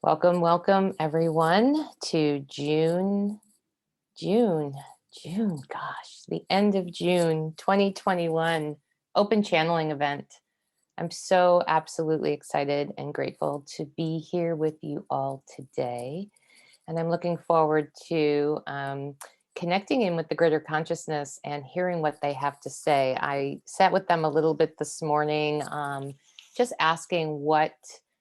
Welcome, welcome everyone to June, gosh, the end of June 2021 open channeling event. I'm so absolutely excited and grateful to be here with you all today. And I'm looking forward to connecting in with the greater consciousness and hearing what they have to say. I sat with them a little bit this morning, just asking what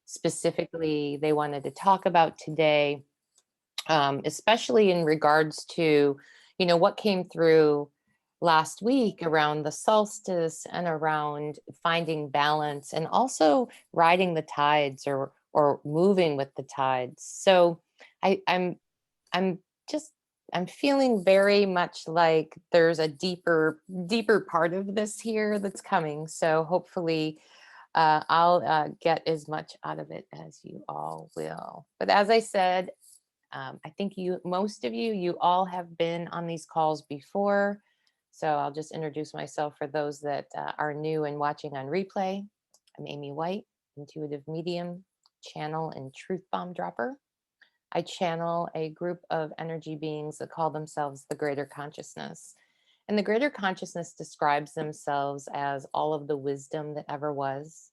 specifically they wanted to talk about today, especially in regards to, what came through last week around the solstice and around finding balance and also riding the tides or moving with the tides. So I'm just I'm feeling very much like there's a deeper part of this here that's coming. So hopefully I'll get as much out of it as you all will. But as I said, I think most of you all have been on these calls before. So I'll just introduce myself for those that are new and watching on replay. I'm Amy White, intuitive medium, channel, and truth bomb dropper. I channel a group of energy beings that call themselves the greater consciousness. And the greater consciousness describes themselves as all of the wisdom that ever was,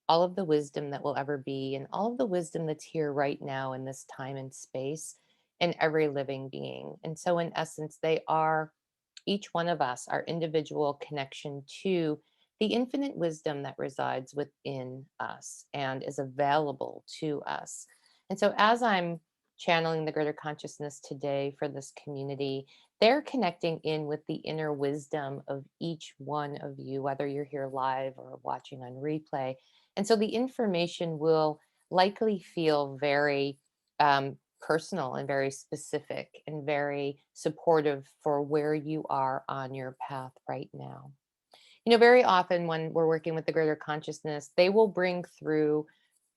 all of the wisdom that will ever be, and all of the wisdom that's here right now in this time and space in every living being. And so, in essence, they are each one of us, our individual connection to the infinite wisdom that resides within us and is available to us. And so, as I'm channeling the greater consciousness today for this community, they're connecting in with the inner wisdom of each one of you, whether you're here live or watching on replay. And so the information will likely feel very personal and very specific and very supportive for where you are on your path right now. Very often when we're working with the greater consciousness, they will bring through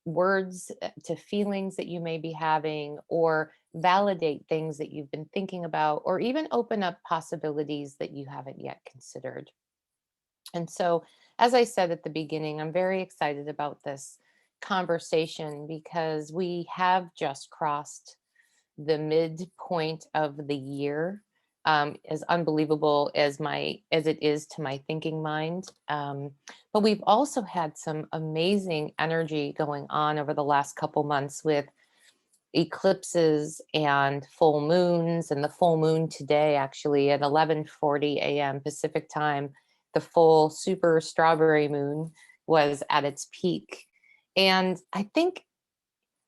words to feelings that you may be having, or validate things that you've been thinking about, or even open up possibilities that you haven't yet considered. And so, as I said at the beginning, I'm very excited about this conversation because we have just crossed the midpoint of the year. As unbelievable as it is to my thinking mind, but we've also had some amazing energy going on over the last couple months with eclipses and full moons. And the full moon today, actually at 11:40 a.m. Pacific time, the full super strawberry moon was at its peak. And I think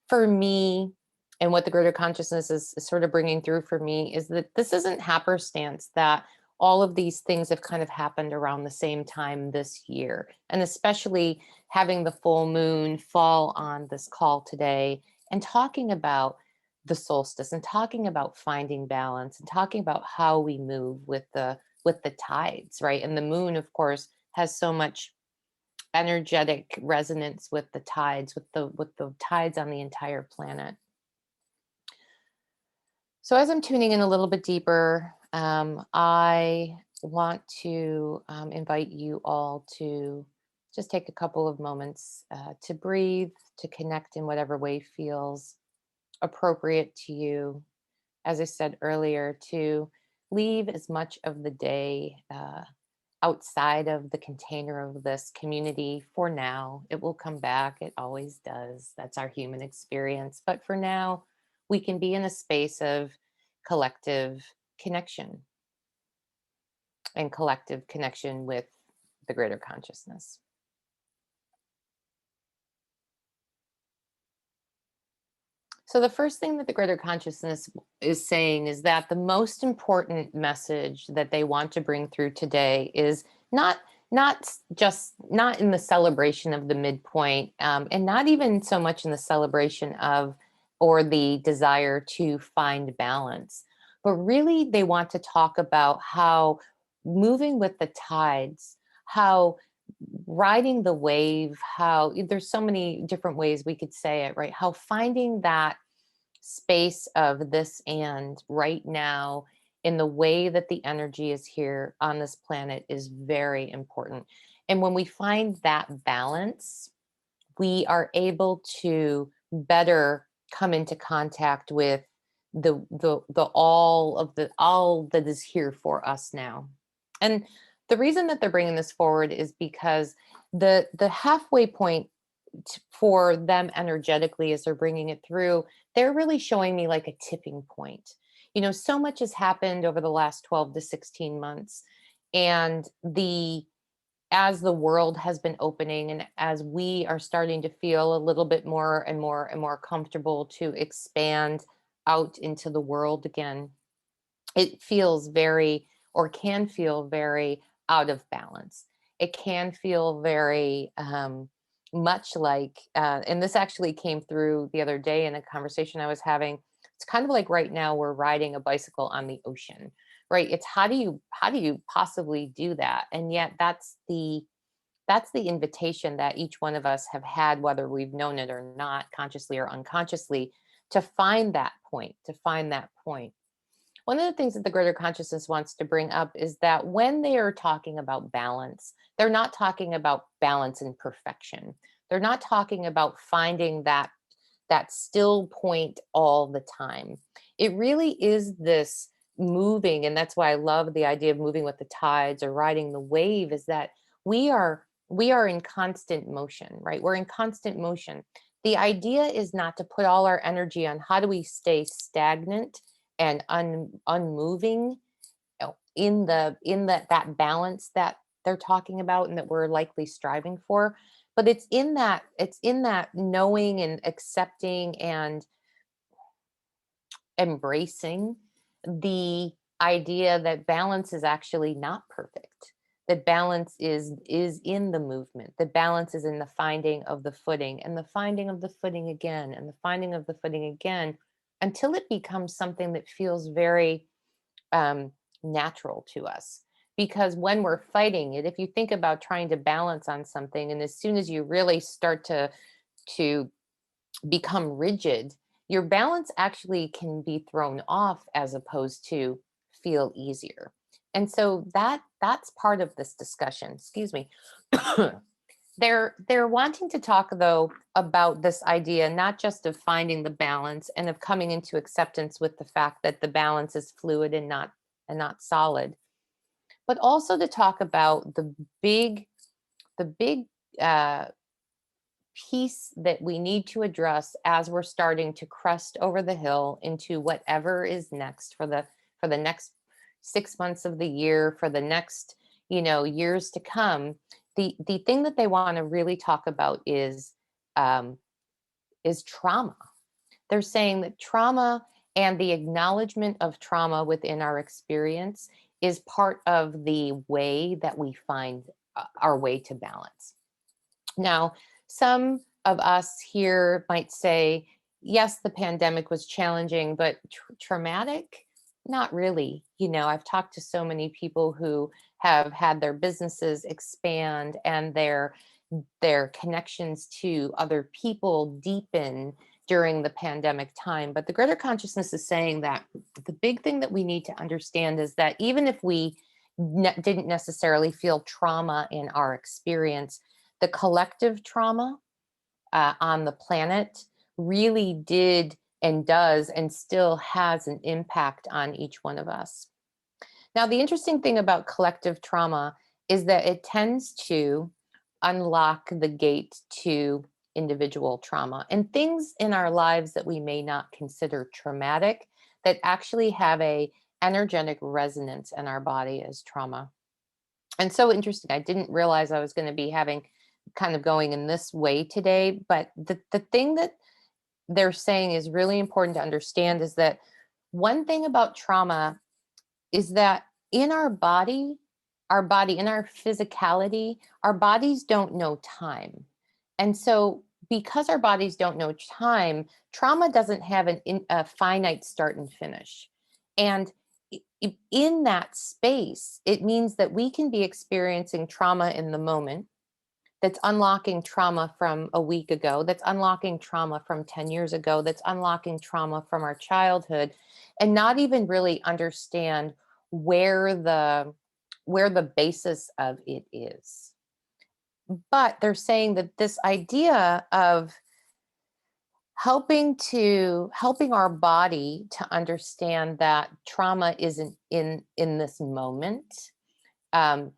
for me, and what the greater consciousness is sort of bringing through for me, is that this isn't happenstance, that all of these things have kind of happened around the same time this year. And especially having the full moon fall on this call today and talking about the solstice and talking about finding balance and talking about how we move with the tides, right? And the moon, of course, has so much energetic resonance with the tides, with the tides on the entire planet. So as I'm tuning in a little bit deeper, I want to invite you all to just take a couple of moments to breathe, to connect in whatever way feels appropriate to you. As I said earlier, to leave as much of the day outside of the container of this community for now. It will come back. It always does. That's our human experience. But for now, we can be in a space of collective connection and collective connection with the greater consciousness. So, the first thing that the greater consciousness is saying is that the most important message that they want to bring through today is not in the celebration of the midpoint, and not even so much in the celebration of or the desire to find balance, but really they want to talk about how moving with the tides, how riding the wave, how there's so many different ways we could say it, right? How finding that space of this and right now in the way that the energy is here on this planet is very important. And when we find that balance, we are able to better come into contact with the all that is here for us now. And the reason that they're bringing this forward is because the halfway point for them energetically as they're bringing it through, they're really showing me like a tipping point. So much has happened over the last 12 to 16 months, and the as the world has been opening and as we are starting to feel a little bit more and more and more comfortable to expand out into the world again, it feels very, or can feel very, out of balance. It can feel very much like, and this actually came through the other day in a conversation I was having. It's kind of like right now we're riding a bicycle on the ocean, right? It's how do you possibly do that? And yet that's the invitation that each one of us have had, whether we've known it or not, consciously or unconsciously, to find that point, to find that point. One of the things that the greater consciousness wants to bring up is that when they are talking about balance, they're not talking about balance and perfection. They're not talking about finding that still point all the time. It really is this moving, and that's why I love the idea of moving with the tides or riding the wave, is that we are in constant motion, right? We're in constant motion. The idea is not to put all our energy on how do we stay stagnant and unmoving, in that balance that they're talking about and that we're likely striving for. But it's in that knowing and accepting and embracing the idea that balance is actually not perfect, that balance is in the movement, that balance is in the finding of the footing and the finding of the footing again and the finding of the footing again, until it becomes something that feels very um, natural to us. Because when we're fighting it, if you think about trying to balance on something, and as soon as you really start to become rigid, your balance actually can be thrown off as opposed to feel easier. And so that's part of this discussion. Excuse me. They're wanting to talk though about this idea not just of finding the balance and of coming into acceptance with the fact that the balance is fluid and not solid, but also to talk about the big uh, piece that we need to address as we're starting to crest over the hill into whatever is next for the next 6 months of the year, for the next years to come. The thing that they want to really talk about um, is trauma. They're saying that trauma and the acknowledgement of trauma within our experience is part of the way that we find our way to balance. Now, some of us here might say, yes, the pandemic was challenging, but traumatic? Not really. I've talked to so many people who have had their businesses expand and their connections to other people deepen during the pandemic time. But the greater consciousness is saying that the big thing that we need to understand is that even if we didn't necessarily feel trauma in our experience, the collective trauma on the planet really did and does and still has an impact on each one of us. Now, the interesting thing about collective trauma is that it tends to unlock the gate to individual trauma and things in our lives that we may not consider traumatic that actually have a energetic resonance in our body as trauma. And so interesting. I didn't realize I was going to be having kind of going in this way today, but the thing that they're saying is really important to understand is that one thing about trauma is that in our body, in our physicality, our bodies don't know time. And so, because our bodies don't know time, trauma doesn't have a finite start and finish. And in that space, it means that we can be experiencing trauma in the moment that's unlocking trauma from a week ago, that's unlocking trauma from 10 years ago, that's unlocking trauma from our childhood, and not even really understand where the basis of it is. But they're saying that this idea of helping our body to understand that trauma isn't in this moment, um,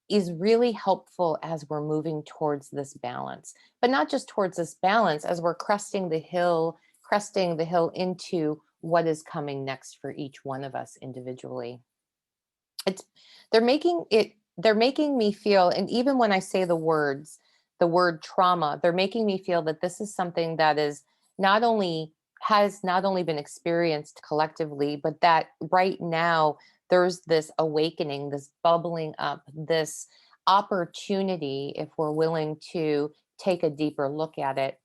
is really helpful as we're moving towards this balance. But not just towards this balance, as we're cresting the hill into what is coming next for each one of us individually. It's they're making me feel, and even when I say the word trauma, they're making me feel that this is something that is not only has not only been experienced collectively, but that right now there's this awakening, this bubbling up, this opportunity, if we're willing to take a deeper look at it,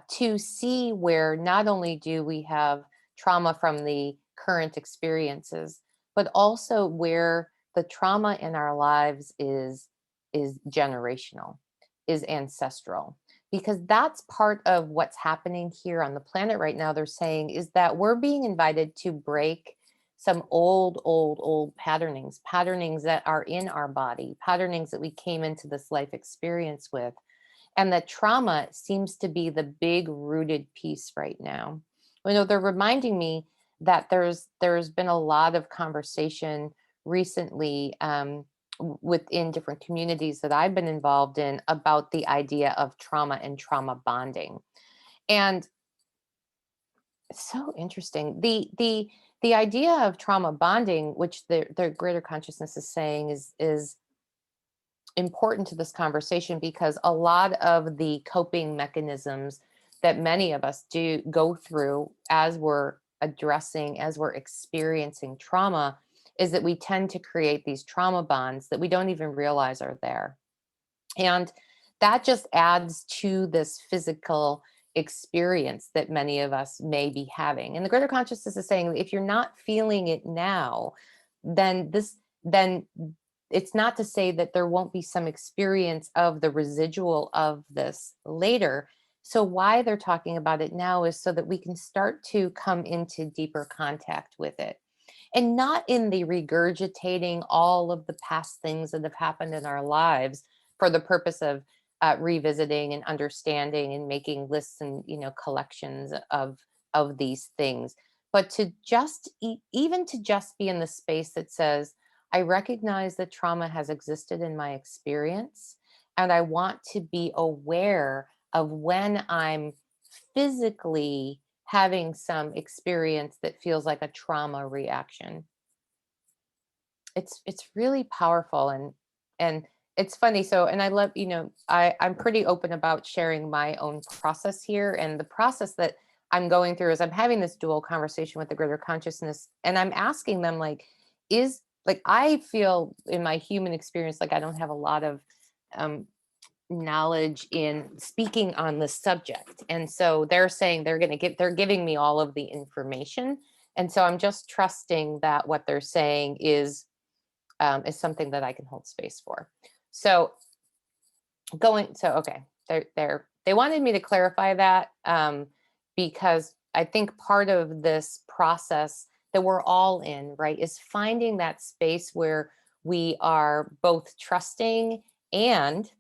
to see where not only do we have trauma from the current experiences, but also where the trauma in our lives is generational, is ancestral, because that's part of what's happening here on the planet right now. They're saying is that we're being invited to break some old patternings that are in our body, patternings that we came into this life experience with, and that trauma seems to be the big rooted piece right now. You know, they're reminding me that there's been a lot of conversation recently, within different communities that I've been involved in, about the idea of trauma and trauma bonding. And it's so interesting. The idea of trauma bonding, which the greater consciousness is saying is important to this conversation, because a lot of the coping mechanisms that many of us do go through as we're experiencing trauma, is that we tend to create these trauma bonds that we don't even realize are there. And that just adds to this physical experience that many of us may be having. And the greater consciousness is saying, if you're not feeling it now, then then it's not to say that there won't be some experience of the residual of this later. So why they're talking about it now is so that we can start to come into deeper contact with it, and not in the regurgitating all of the past things that have happened in our lives for the purpose of revisiting and understanding and making lists and, collections of these things, but to just even to just be in the space that says, I recognize that trauma has existed in my experience, and I want to be aware of when I'm physically having some experience that feels like a trauma reaction. It's really powerful, and it's funny. So, and I love, I'm pretty open about sharing my own process here, and the process that I'm going through is I'm having this dual conversation with the greater consciousness, and I'm asking them, like, is like, I feel in my human experience like I don't have a lot of um knowledge in speaking on the subject. And so they're saying they're giving me all of the information. And so I'm just trusting that what they're saying is something that I can hold space for. So okay, they wanted me to clarify that, because I think part of this process that we're all in, right, is finding that space where we are both trusting, and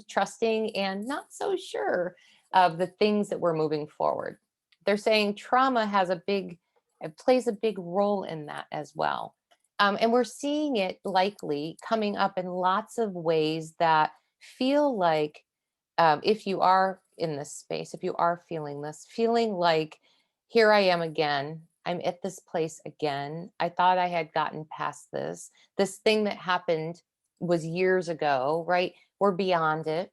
trusting and not so sure of the things that we're moving forward. They're saying trauma it plays a big role in that as well. And we're seeing it likely coming up in lots of ways that feel like, if you are in this space, if you are feeling like, here I am again, I'm at this place again. I thought I had gotten past this thing that happened was years ago, right? We're beyond it.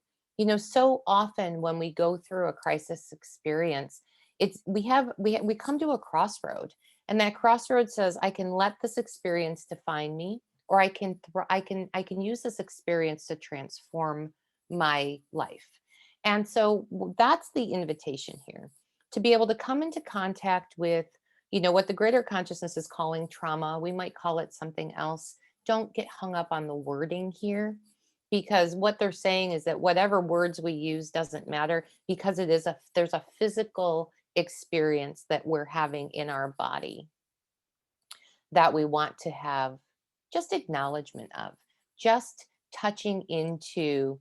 So often when we go through a crisis experience, it's we come to a crossroad, and that crossroad says, I can let this experience define me, or I can use this experience to transform my life. And so that's the invitation here, to be able to come into contact with, what the greater consciousness is calling trauma. We might call it something else. Don't get hung up on the wording here, because what they're saying is that whatever words we use doesn't matter, because there's a physical experience that we're having in our body that we want to have just acknowledgement of, just touching into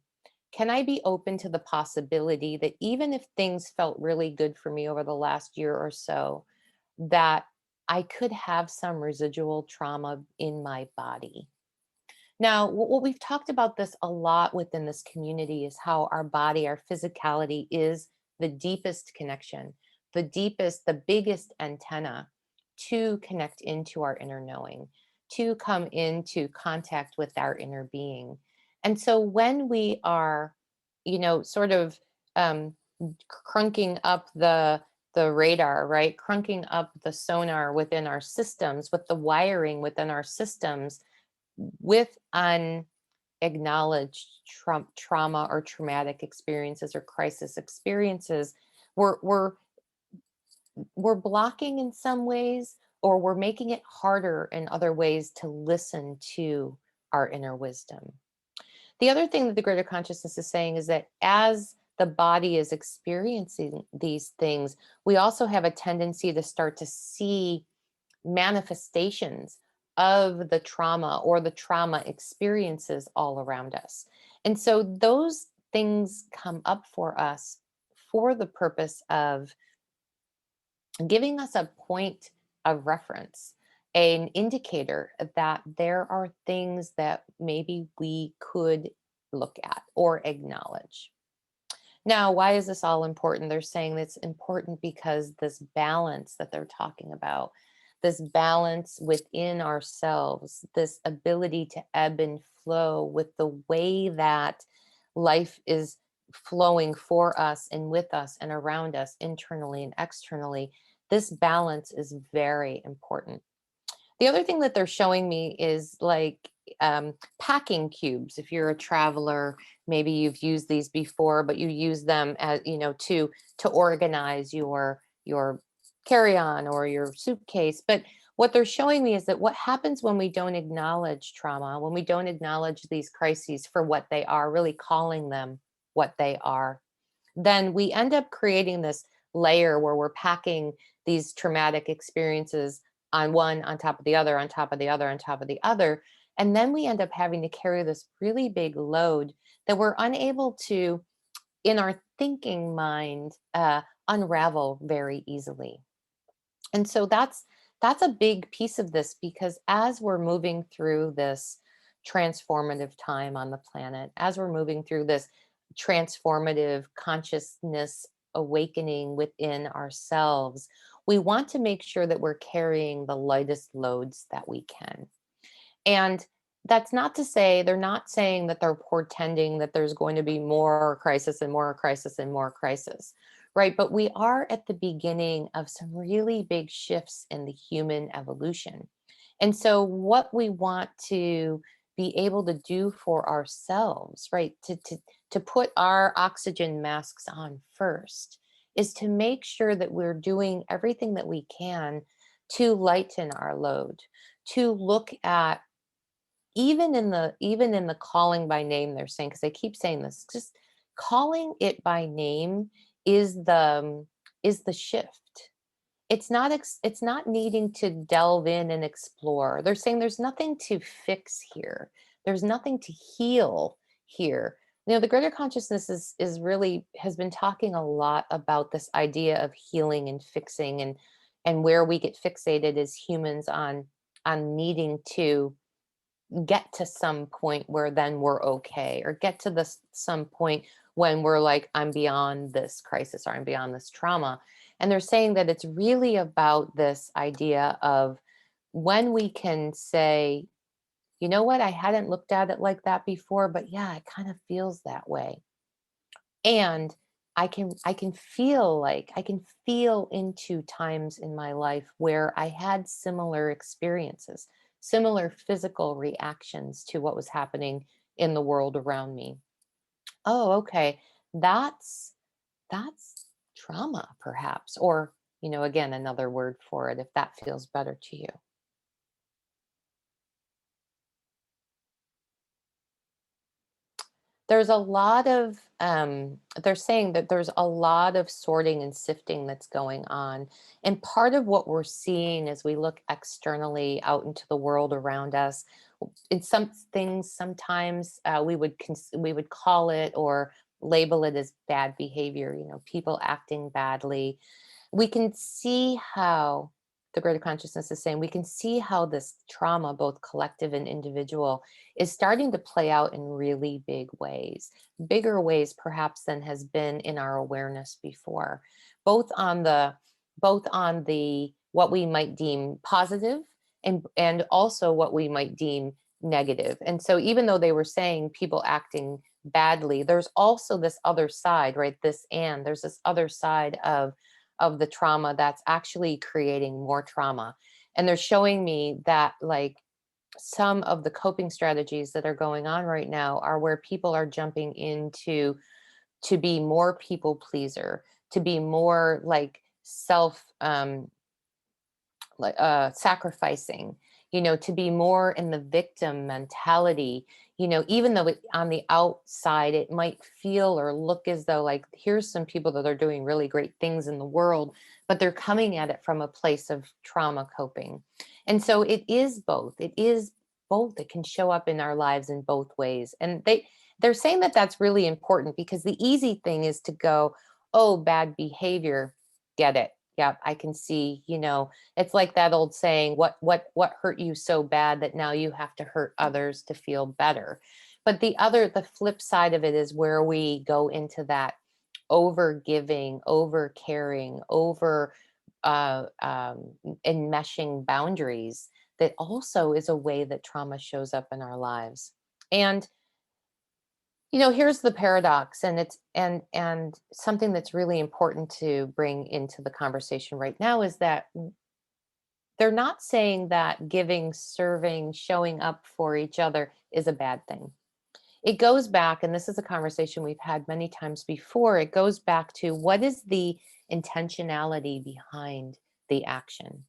Can I be open to the possibility that even if things felt really good for me over the last year or so, that I could have some residual trauma in my body? Now, what we've talked about this a lot within this community is how our body, our physicality is the deepest connection, the deepest, the biggest antenna to connect into our inner knowing, to come into contact with our inner being. And so when we are, sort of um, crunking up the radar, right? Crunking up the sonar within our systems, with the wiring within our systems, with unacknowledged trauma or traumatic experiences or crisis experiences, we're we're blocking in some ways, or we're making it harder in other ways to listen to our inner wisdom. The other thing that the greater consciousness is saying is that as the body is experiencing these things, we also have a tendency to start to see manifestations of the trauma or the trauma experiences all around us. And so those things come up for us for the purpose of giving us a point of reference, an indicator that there are things that maybe we could look at or acknowledge. Now, why is this all important? They're saying it's important because this balance that they're talking about, this balance within ourselves, this ability to ebb and flow with the way that life is flowing for us and with us and around us internally and externally, this balance is very important. The other thing that they're showing me is like packing cubes. If you're a traveler, maybe you've used these before, but you use them as to organize your carry-on or your suitcase. But what they're showing me is that what happens when we don't acknowledge trauma, when we don't acknowledge these crises for what they are, really calling them what they are, then we end up creating this layer where we're packing these traumatic experiences on one, on top of the other, on top of the other, on top of the other. And then we end up having to carry this really big load that we're unable to, in our thinking mind, unravel very easily. And so that's a big piece of this, because as we're moving through this transformative time on the planet, as we're moving through this transformative consciousness awakening within ourselves, we want to make sure that we're carrying the lightest loads that we can. And that's not to say, they're not saying that they're portending that there's going to be more crisis and more crisis and more crisis, right? But we are at the beginning of some really big shifts in the human evolution. And so, what we want to be able to do for ourselves, right, to put our oxygen masks on first, is to make sure that we're doing everything that we can to lighten our load, to look at, even in the calling by name, they're saying, because they keep saying this, just calling it by name is the shift. It's not needing to delve in and explore. They're saying there's nothing to fix here, there's nothing to heal here. The greater consciousness is really has been talking a lot about this idea of healing and fixing, and where we get fixated as humans on needing to get to some point where then we're okay, or get to this some point when we're like, I'm beyond this crisis, or I'm beyond this trauma. And they're saying that it's really about this idea of when we can say, you know what, I hadn't looked at it like that before, but yeah, it kind of feels that way. And I can feel into times in my life where I had similar experiences, similar physical reactions to what was happening in the world around me. Oh, okay. That's trauma, perhaps, or again, another word for it, if that feels better to you. There's a lot of they're saying that there's a lot of sorting and sifting that's going on. And part of what we're seeing as we look externally out into the world around us, In some things, sometimes we would call it or label it as bad behavior, people acting badly. We can see how the greater consciousness is saying we can see how this trauma, both collective and individual, is starting to play out in really big ways, bigger ways perhaps than has been in our awareness before, both on the what we might deem positive, and also what we might deem negative. And so even though they were saying people acting badly, there's also this other side, right? There's this other side of the trauma that's actually creating more trauma. And they're showing me that, like, some of the coping strategies that are going on right now are where people are jumping into to be more people pleaser, to be more like sacrificing, to be more in the victim mentality, even though on the outside it might feel or look as though, like, here's some people that are doing really great things in the world, but they're coming at it from a place of trauma coping. And so it is both. It can show up in our lives in both ways. And they're saying that that's really important, because the easy thing is to go, oh, bad behavior, get it. Yeah, I can see, it's like that old saying, what hurt you so bad that now you have to hurt others to feel better. But the flip side of it is where we go into that over giving, over caring, over enmeshing boundaries. That also is a way that trauma shows up in our lives. And here's the paradox, and something that's really important to bring into the conversation right now is that they're not saying that giving, serving, showing up for each other is a bad thing. It goes back, and this is a conversation we've had many times before. It goes back to, what is the intentionality behind the action?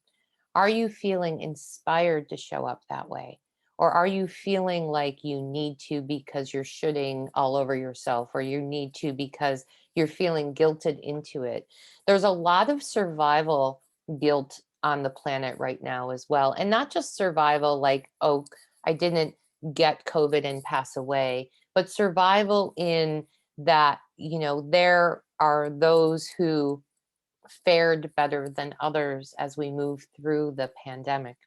Are you feeling inspired to show up that way? Or are you feeling like you need to because you're shooting all over yourself, or you need to because you're feeling guilted into it? There's a lot of survival guilt on the planet right now as well. And not just survival, like, oh, I didn't get COVID and pass away, but survival in that, there are those who fared better than others as we move through the pandemic.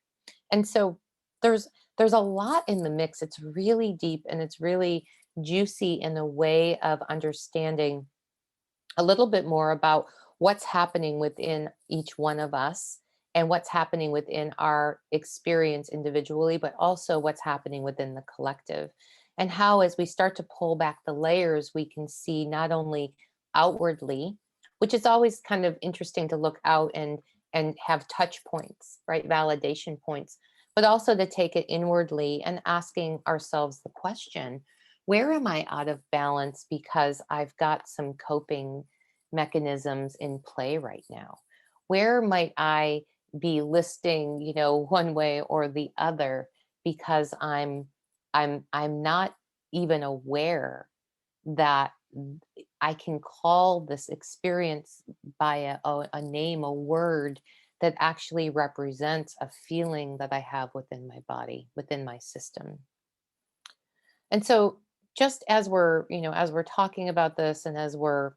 And so there's there's a lot in the mix. It's really deep, and it's really juicy in a way of understanding a little bit more about what's happening within each one of us, and what's happening within our experience individually, but also what's happening within the collective. And how, as we start to pull back the layers, we can see not only outwardly, which is always kind of interesting to look out and have touch points, right? Validation points, but also to take it inwardly and asking ourselves the question, where am I out of balance because I've got some coping mechanisms in play right now? Where might I be listing, one way or the other, because I'm not even aware that I can call this experience by a name, a word that actually represents a feeling that I have within my body, within my system. And so, just as we're talking about this, and as we're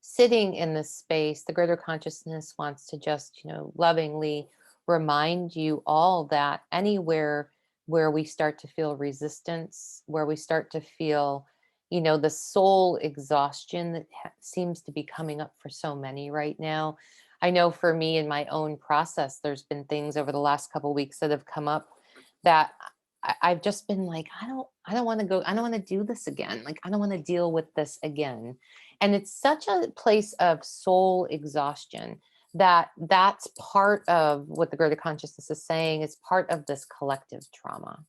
sitting in this space, the greater consciousness wants to just, lovingly remind you all that anywhere where we start to feel resistance, where we start to feel, the soul exhaustion that seems to be coming up for so many right now. I know for me, in my own process, there's been things over the last couple weeks that have come up that I've just been like, I don't want to go, I don't want to do this again. Like, I don't want to deal with this again. And it's such a place of soul exhaustion that's part of what the greater consciousness is saying is part of this collective trauma.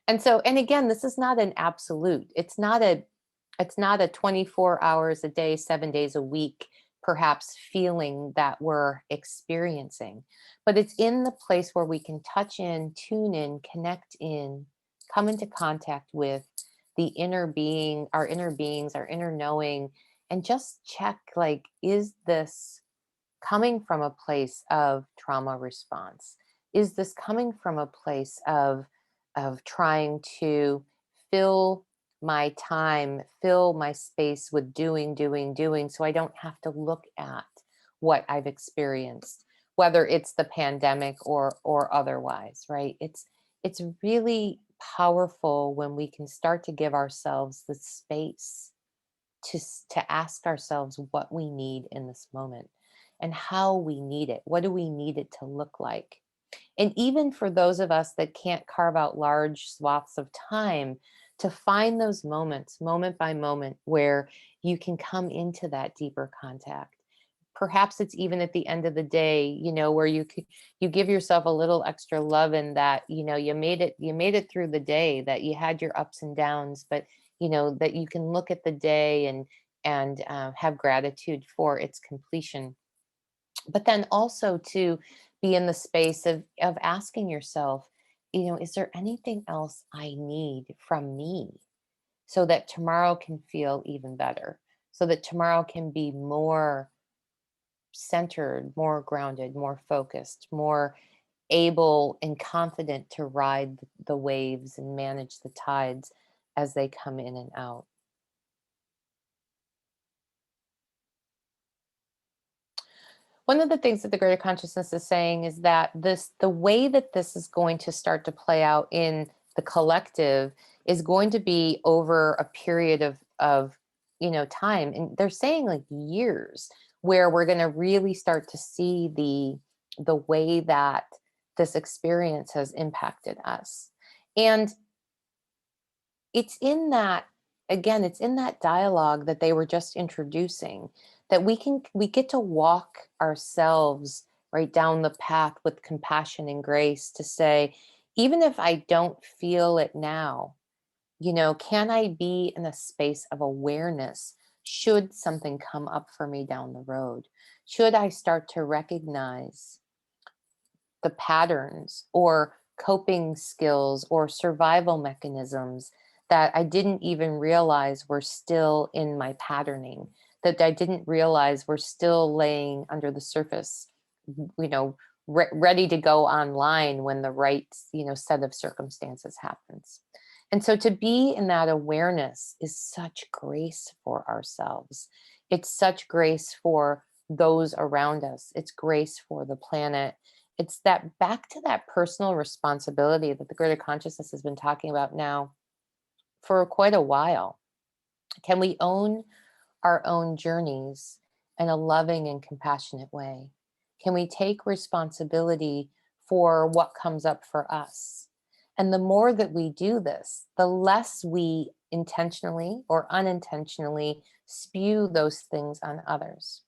And so, and again, this is not an absolute. It's not a 24 hours a day, 7 days a week, perhaps, feeling that we're experiencing. But it's in the place where we can touch in, tune in, connect in, come into contact with the inner being, our inner beings, our inner knowing, and just check, like, is this coming from a place of trauma response? is this coming from a place of trying to fill my time, fill my space with doing, doing, doing, so I don't have to look at what I've experienced, whether it's the pandemic or otherwise, right? It's really powerful when we can start to give ourselves the space to ask ourselves what we need in this moment and how we need it. What do we need it to look like? And even for those of us that can't carve out large swaths of time, to find those moments, moment by moment, where you can come into that deeper contact. Perhaps it's even at the end of the day, where you give yourself a little extra love in that, you made it through the day, that you had your ups and downs, but that you can look at the day and have gratitude for its completion, but then also to be in the space of asking yourself, is there anything else I need from me so that tomorrow can feel even better, so that tomorrow can be more centered, more grounded, more focused, more able and confident to ride the waves and manage the tides as they come in and out. One of the things that the greater consciousness is saying is that the way that this is going to start to play out in the collective is going to be over a period of time, and they're saying like years, where we're going to really start to see the way that this experience has impacted us. And it's in that, again, it's in that dialogue that they were just introducing, that we get to walk ourselves right down the path with compassion and grace, to say, even if I don't feel it now, can I be in a space of awareness should something come up for me down the road? Should I start to recognize the patterns or coping skills or survival mechanisms that I didn't even realize were still in my patterning, that I didn't realize were still laying under the surface, you know, ready to go online when the right, set of circumstances happens. And so to be in that awareness is such grace for ourselves. It's such grace for those around us. It's grace for the planet. It's that back to that personal responsibility that the greater consciousness has been talking about now for quite a while. Can we own our own journeys in a loving and compassionate way? Can we take responsibility for what comes up for us? And the more that we do this, the less we intentionally or unintentionally spew those things on others,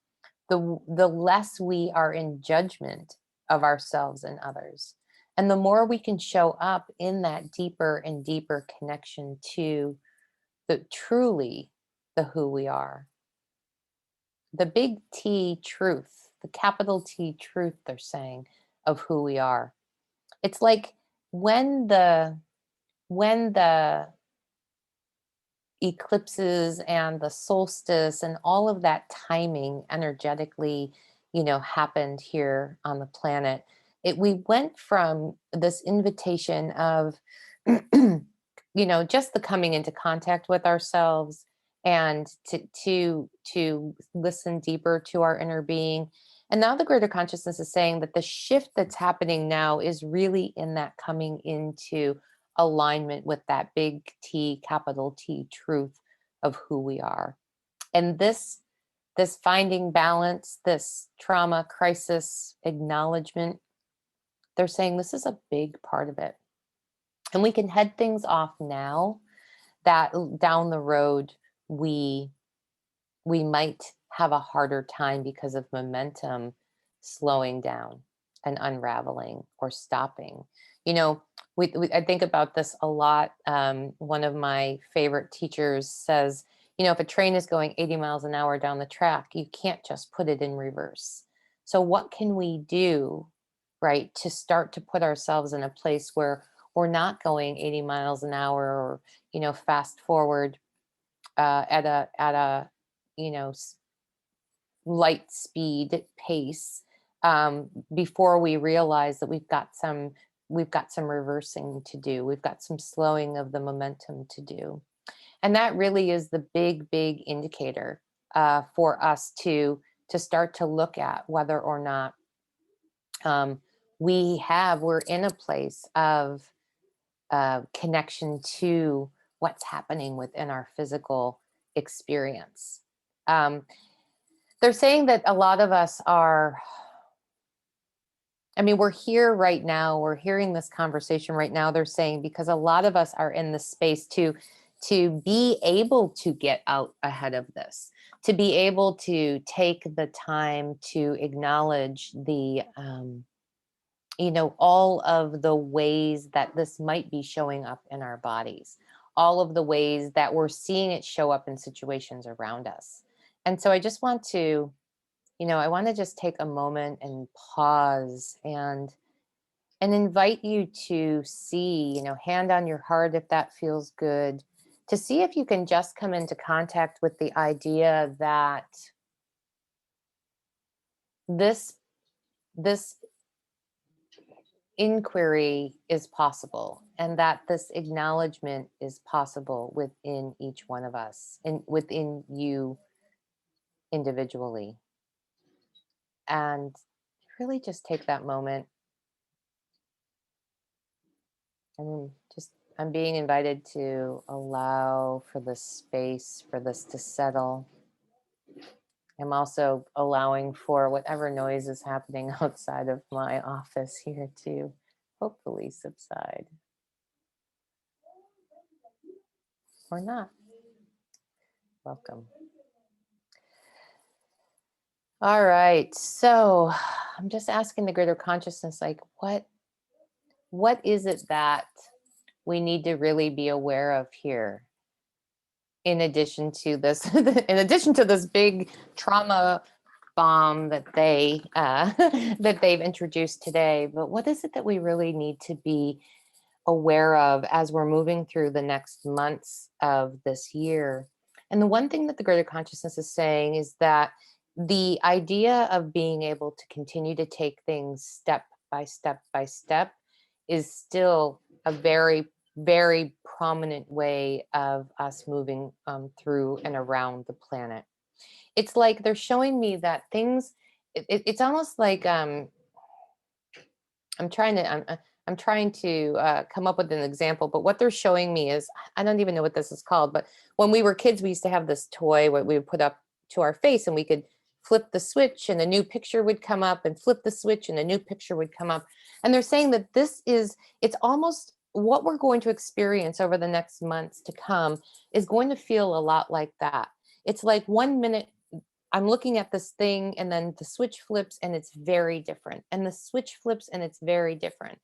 the less we are in judgment of ourselves and others. And the more we can show up in that deeper and deeper connection to the truly the who we are. The big T truth, the capital T truth, they're saying, of who we are. It's like when the eclipses and the solstice and all of that timing energetically, happened here on the planet. We went from this invitation of, just the coming into contact with ourselves and to listen deeper to our inner being. And now the greater consciousness is saying that the shift that's happening now is really in that coming into alignment with that big T, capital T truth of who we are. And this finding balance, this trauma crisis acknowledgement, they're saying this is a big part of it. And we can head things off now that down the road we we might have a harder time because of momentum slowing down and unraveling or stopping. You know, I think about this a lot. One of my favorite teachers says, if a train is going 80 miles an hour down the track, you can't just put it in reverse. So, what can we do, right, to start to put ourselves in a place where we're not going 80 miles an hour or, fast forward at a you know light speed pace, before we realize that we've got some reversing to do. We've got some slowing of the momentum to do. And that really is the big indicator for us to start to look at whether or not um, we're in a place of connection to what's happening within our physical experience. Um, they're saying that a lot of us are, I mean, we're here right now, we're hearing this conversation right now. They're saying because a lot of us are in the space to be able to get out ahead of this, to be able to take the time to acknowledge the all of the ways that this might be showing up in our bodies, all of the ways that we're seeing it show up in situations around us. And so I just want to, I want to just take a moment and pause and invite you to see, hand on your heart if that feels good, to see if you can just come into contact with the idea that this this inquiry is possible and that this acknowledgement is possible within each one of us and within you individually. And really just take that moment. And just, I'm being invited to allow for this space, for this to settle. I'm also allowing for whatever noise is happening outside of my office here to hopefully subside or not. Welcome. All right. So I'm just asking the greater consciousness, like, what is it that we need to really be aware of here? In addition to this, in addition to this big trauma bomb that that they've introduced today, but what is it that we really need to be aware of as we're moving through the next months of this year? And the one thing that the greater consciousness is saying is that the idea of being able to continue to take things step by step by step is still a very prominent way of us moving through and around the planet. It's like they're showing me that things, it's almost like I'm trying to I'm trying to come up with an example, but what they're showing me is, I don't even know what this is called, but when we were kids, we used to have this toy what we would put up to our face and we could flip the switch and a new picture would come up, and flip the switch and a new picture would come up. And they're saying that it's almost what we're going to experience over the next months to come is going to feel a lot like that. It's like 1 minute I'm looking at this thing and then the switch flips and it's very different. And the switch flips and it's very different.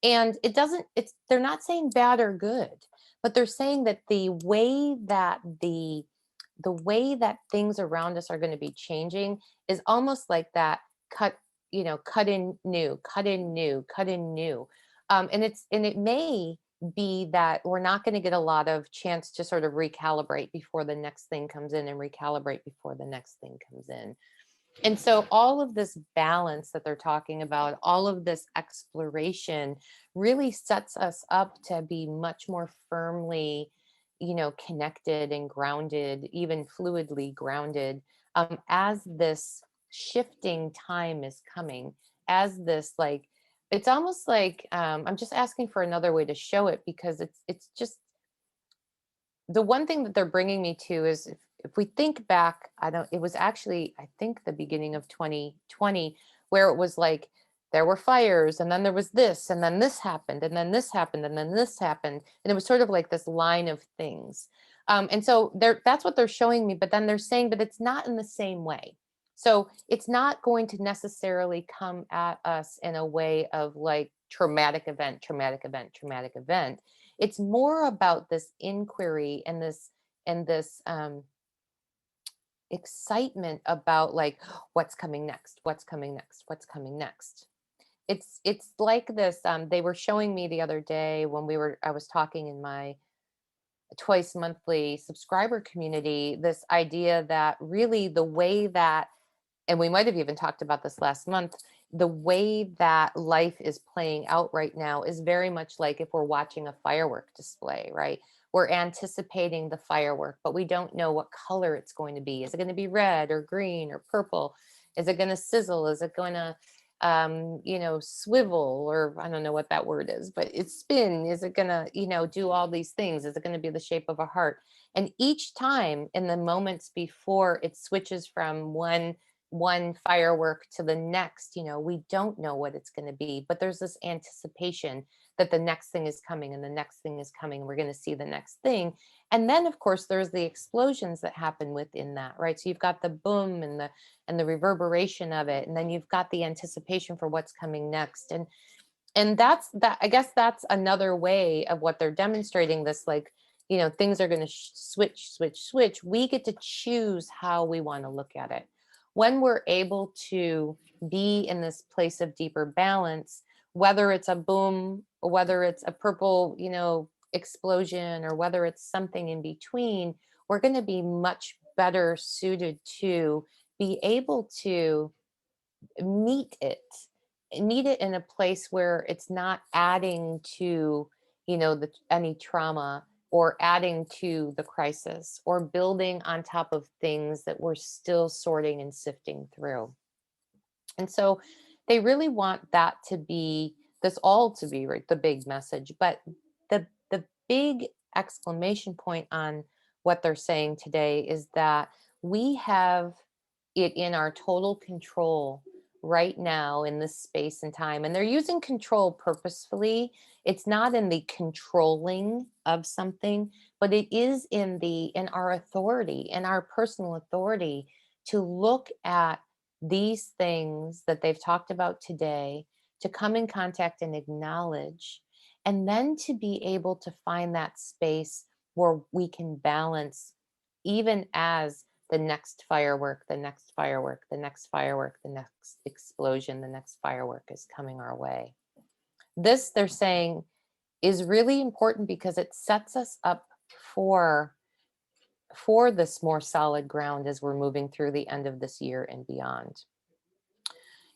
And they're not saying bad or good, but they're saying that the way that things around us are going to be changing is almost like that cut, cut in new, cut in new, cut in new. And it may be that we're not going to get a lot of chance to sort of recalibrate before the next thing comes in, and recalibrate before the next thing comes in. And so all of this balance that they're talking about, all of this exploration really sets us up to be much more firmly, connected and grounded, even fluidly grounded, as this shifting time is coming, as this, like, it's almost like I'm just asking for another way to show it, because it's just the one thing that they're bringing me to is, if we think back, it was actually, I think, the beginning of 2020, where it was like there were fires and then there was this and then this happened and then this happened and then this happened. And it was sort of like this line of things. And so that's what they're showing me. But then they're saying, but it's not in the same way. So it's not going to necessarily come at us in a way of like traumatic event, traumatic event, traumatic event. It's more about this inquiry and this excitement about, like, what's coming next, what's coming next, what's coming next. It's like this. They were showing me the other day when I was talking in my twice monthly subscriber community, this idea that really the way that, and we might have even talked about this last month, the way that life is playing out right now is very much like if we're watching a firework display, right? We're anticipating the firework, but we don't know what color it's going to be. Is it going to be red or green or purple? Is it going to sizzle? Is it going to, swivel, or I don't know what that word is, but it's spin. Is it going to, do all these things? Is it going to be the shape of a heart? And each time in the moments before it switches from one firework to the next, we don't know what it's going to be, but there's this anticipation that the next thing is coming and the next thing is coming. We're going to see the next thing. And then of course there's the explosions that happen within that, right? So you've got the boom and the reverberation of it, and then you've got the anticipation for what's coming next. And that's that. I guess that's another way of what they're demonstrating, this, like, things are going to switch, switch, switch. We get to choose how we want to look at it. When we're able to be in this place of deeper balance, whether it's a boom or whether it's a purple, explosion, or whether it's something in between, we're going to be much better suited to be able to meet it meet it in a place where it's not adding to, any trauma, or adding to the crisis, or building on top of things that we're still sorting and sifting through. And so they really want that to be, this all to be, right, the big message. But the big exclamation point on what they're saying today is that we have it in our total control right now in this space and time. And they're using control purposefully. It's not in the controlling of something, but it is in our authority, in our personal authority, to look at these things that they've talked about today, to come in contact and acknowledge, and then to be able to find that space where we can balance, even as the next firework, the next firework, the next firework, the next explosion, the next firework is coming our way. This, they're saying, is really important because it sets us up for this more solid ground as we're moving through the end of this year and beyond.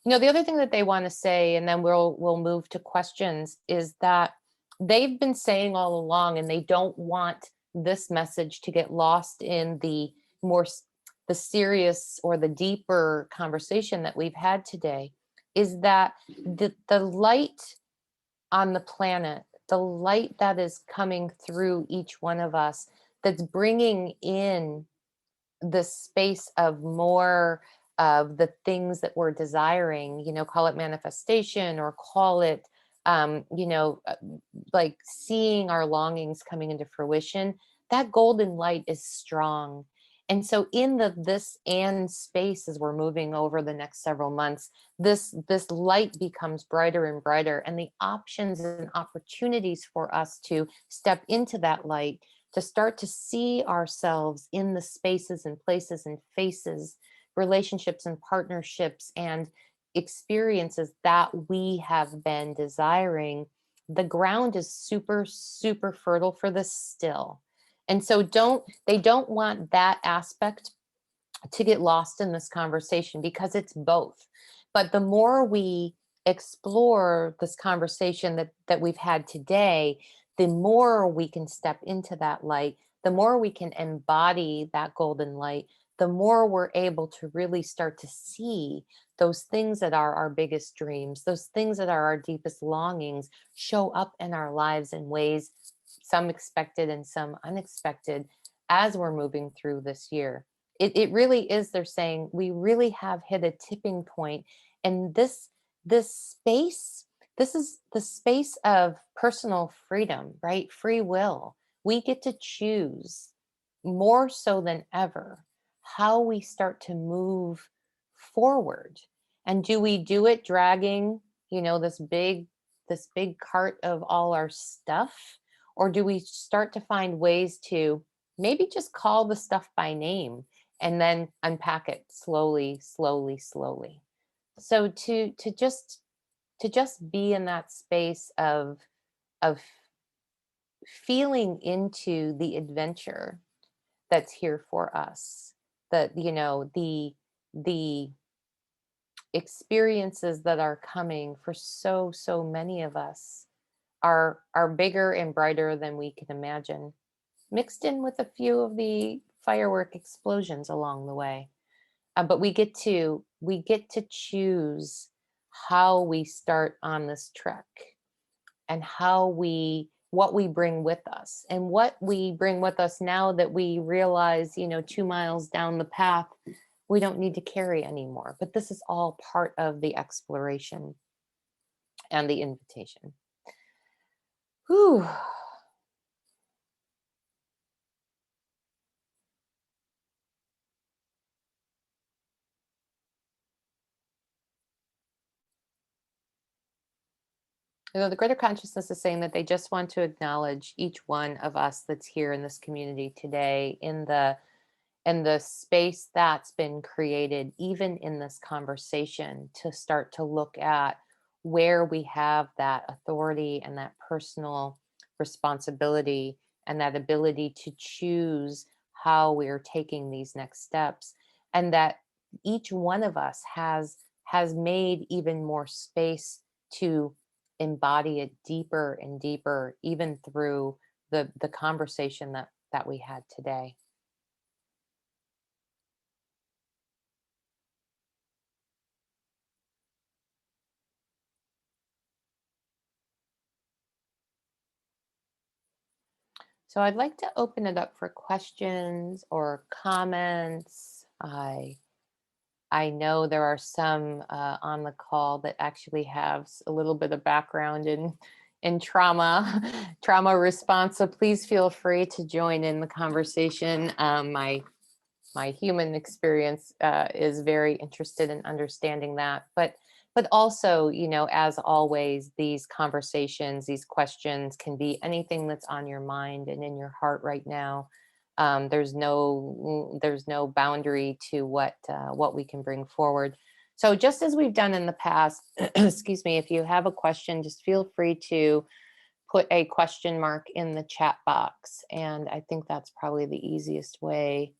The other thing that they want to say, and then we'll move to questions, is that they've been saying all along, and they don't want this message to get lost in more the serious or the deeper conversation that we've had today, is that the light on the planet, the light that is coming through each one of us, that's bringing in the space of more of the things that we're desiring, call it manifestation, or call it, like seeing our longings coming into fruition. That golden light is strong. And so in this and space, as we're moving over the next several months, this light becomes brighter and brighter, and the options and opportunities for us to step into that light, to start to see ourselves in the spaces and places and faces, relationships and partnerships and experiences that we have been desiring. The ground is super, super fertile for this still. And so they don't want that aspect to get lost in this conversation, because it's both. But the more we explore this conversation that we've had today, the more we can step into that light, the more we can embody that golden light, the more we're able to really start to see those things that are our biggest dreams, those things that are our deepest longings, show up in our lives in ways, some expected and some unexpected, as we're moving through this year. It really is, they're saying, we really have hit a tipping point. And this space, this is the space of personal freedom, right? Free will. We get to choose more so than ever how we start to move forward. And do we do it dragging, this big cart of all our stuff? Or do we start to find ways to maybe just call the stuff by name, and then unpack it slowly, slowly, slowly? So to just be in that space of feeling into the adventure that's here for us, that the experiences that are coming for so many of us are bigger and brighter than we can imagine, mixed in with a few of the firework explosions along the way. But we get to choose how we start on this trek, and what we bring with us, and what we bring with us now that we realize, 2 miles down the path, we don't need to carry anymore. But this is all part of the exploration and the invitation. Whew. The greater consciousness is saying that they just want to acknowledge each one of us that's here in this community today, in the space that's been created, even in this conversation, to start to look at where we have that authority and that personal responsibility and that ability to choose how we're taking these next steps, and that each one of us has made even more space to embody it deeper and deeper, even through the conversation that we had today. So I'd like to open it up for questions or comments. I know there are some on the call that actually have a little bit of background in trauma trauma response. So please feel free to join in the conversation. My human experience is very interested in understanding that, but also, as always, these conversations, these questions can be anything that's on your mind and in your heart right now. There's no boundary to what we can bring forward. So just as we've done in the past, excuse me, if you have a question, just feel free to put a question mark in the chat box, and I think that's probably the easiest way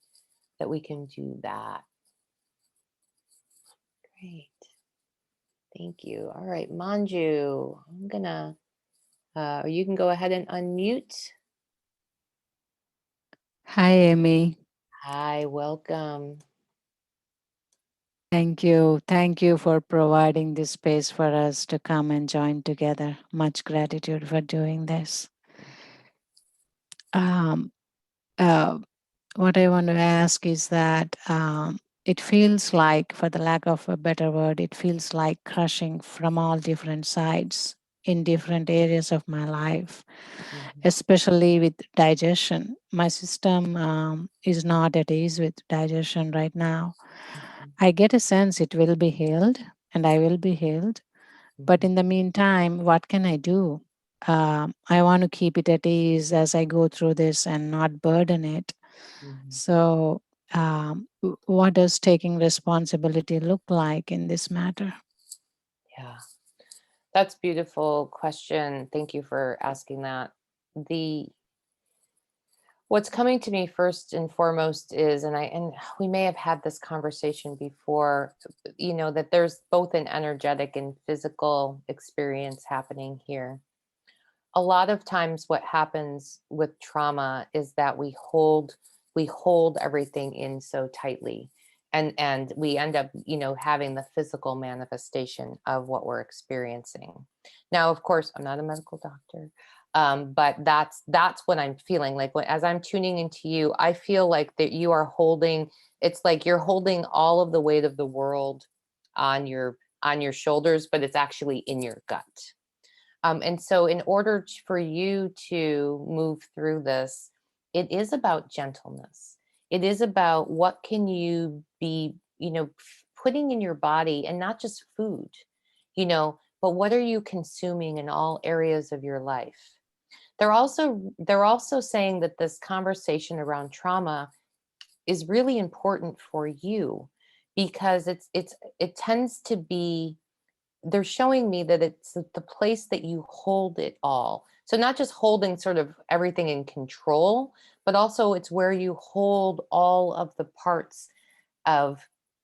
that we can do that. Great. Thank you. All right, Manju, I'm gonna, you can go ahead and unmute. Hi, Amy. Hi, welcome. Thank you. Thank you for providing this space for us to come and join together. Much gratitude for doing this. Um, uh, what I want to ask is that it feels like, for the lack of a better word, it feels like crushing from all different sides in different areas of my life, Mhm, especially with digestion. My system is not at ease with digestion right now. mhm, I get a sense it will be healed and I will be healed. But mhm, in the meantime, what can I do? I want to keep it at ease as I go through this and not burden it. mhm. So, what does taking responsibility look like in this matter? Yeah, that's beautiful question. Thank you for asking that. The What's coming to me first and foremost is, and we may have had this conversation before, that there's both an energetic and physical experience happening here. A lot of times what happens with trauma is that we hold everything in so tightly, and we end up, having the physical manifestation of what we're experiencing. Now, of course, I'm not a medical doctor, but that's what I'm feeling like as I'm tuning into you. I feel like that you are holding, it's like you're holding all of the weight of the world on your shoulders, but it's actually in your gut. And so, in order for you to move through this, it is about gentleness. It is about what can you be, putting in your body, and not just food, but what are you consuming in all areas of your life. They're also saying that this conversation around trauma is really important for you, because it tends to be, they're showing me that it's the place that you hold it all. So not just holding sort of everything in control, but also it's where you hold all of the parts of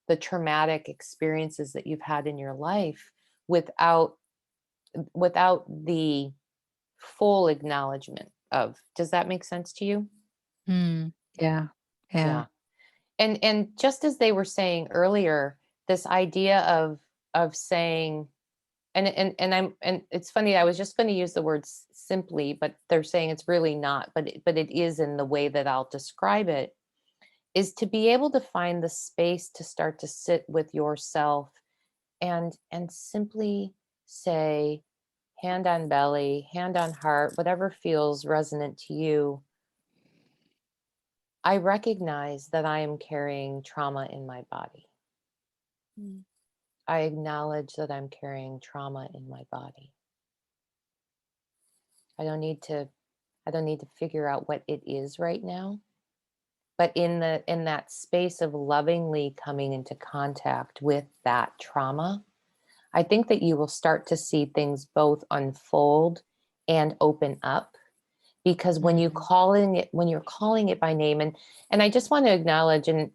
the traumatic experiences that you've had in your life without the full acknowledgement of. Does that make sense to you? Mm. Yeah. Yeah. Yeah. And just as they were saying earlier, this idea of saying, and it's funny, I was just going to use the word simply, but they're saying it's really not, but it is in the way that I'll describe it, is to be able to find the space to start to sit with yourself and simply say, hand on belly, hand on heart, whatever feels resonant to you, I recognize that I am carrying trauma in my body. Mm. I acknowledge that I'm carrying trauma in my body. I don't need to I don't need to figure out what it is right now, but in that space of lovingly coming into contact with that trauma, I think that you will start to see things both unfold and open up, because Mm. when you're calling it by name, and I just want to acknowledge, and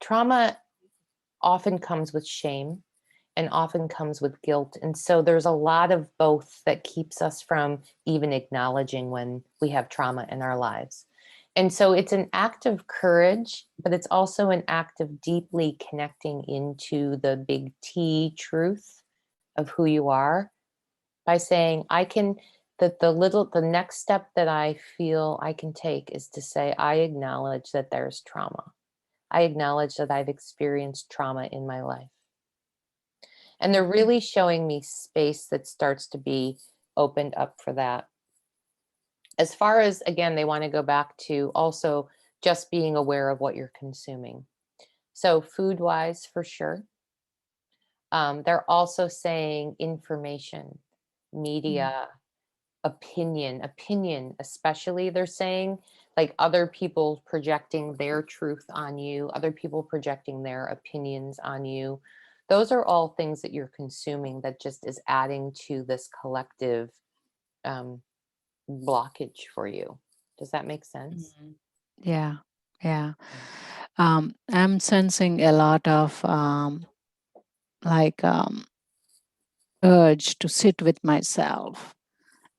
trauma often comes with shame and often comes with guilt. And so there's a lot of both that keeps us from even acknowledging when we have trauma in our lives. And so it's an act of courage, but it's also an act of deeply connecting into the big T truth of who you are, by saying, I can, that the next step that I feel I can take is to say, I acknowledge that there's trauma. I acknowledge that I've experienced trauma in my life. And they're Mhm. really showing me space that starts to be opened up for that. As far as, again, they want to go back to also just being aware of what you're consuming. So, food wise, for sure. They're also saying information, Mm. media, opinion, especially. They're saying, like, other people projecting their truth on you, other people projecting their opinions on you. Those are all things that you're consuming that just is adding to this collective um, blockage for you. Does that make sense? Mm. Yeah. Yeah. Yeah. I'm sensing a lot of like urge to sit with myself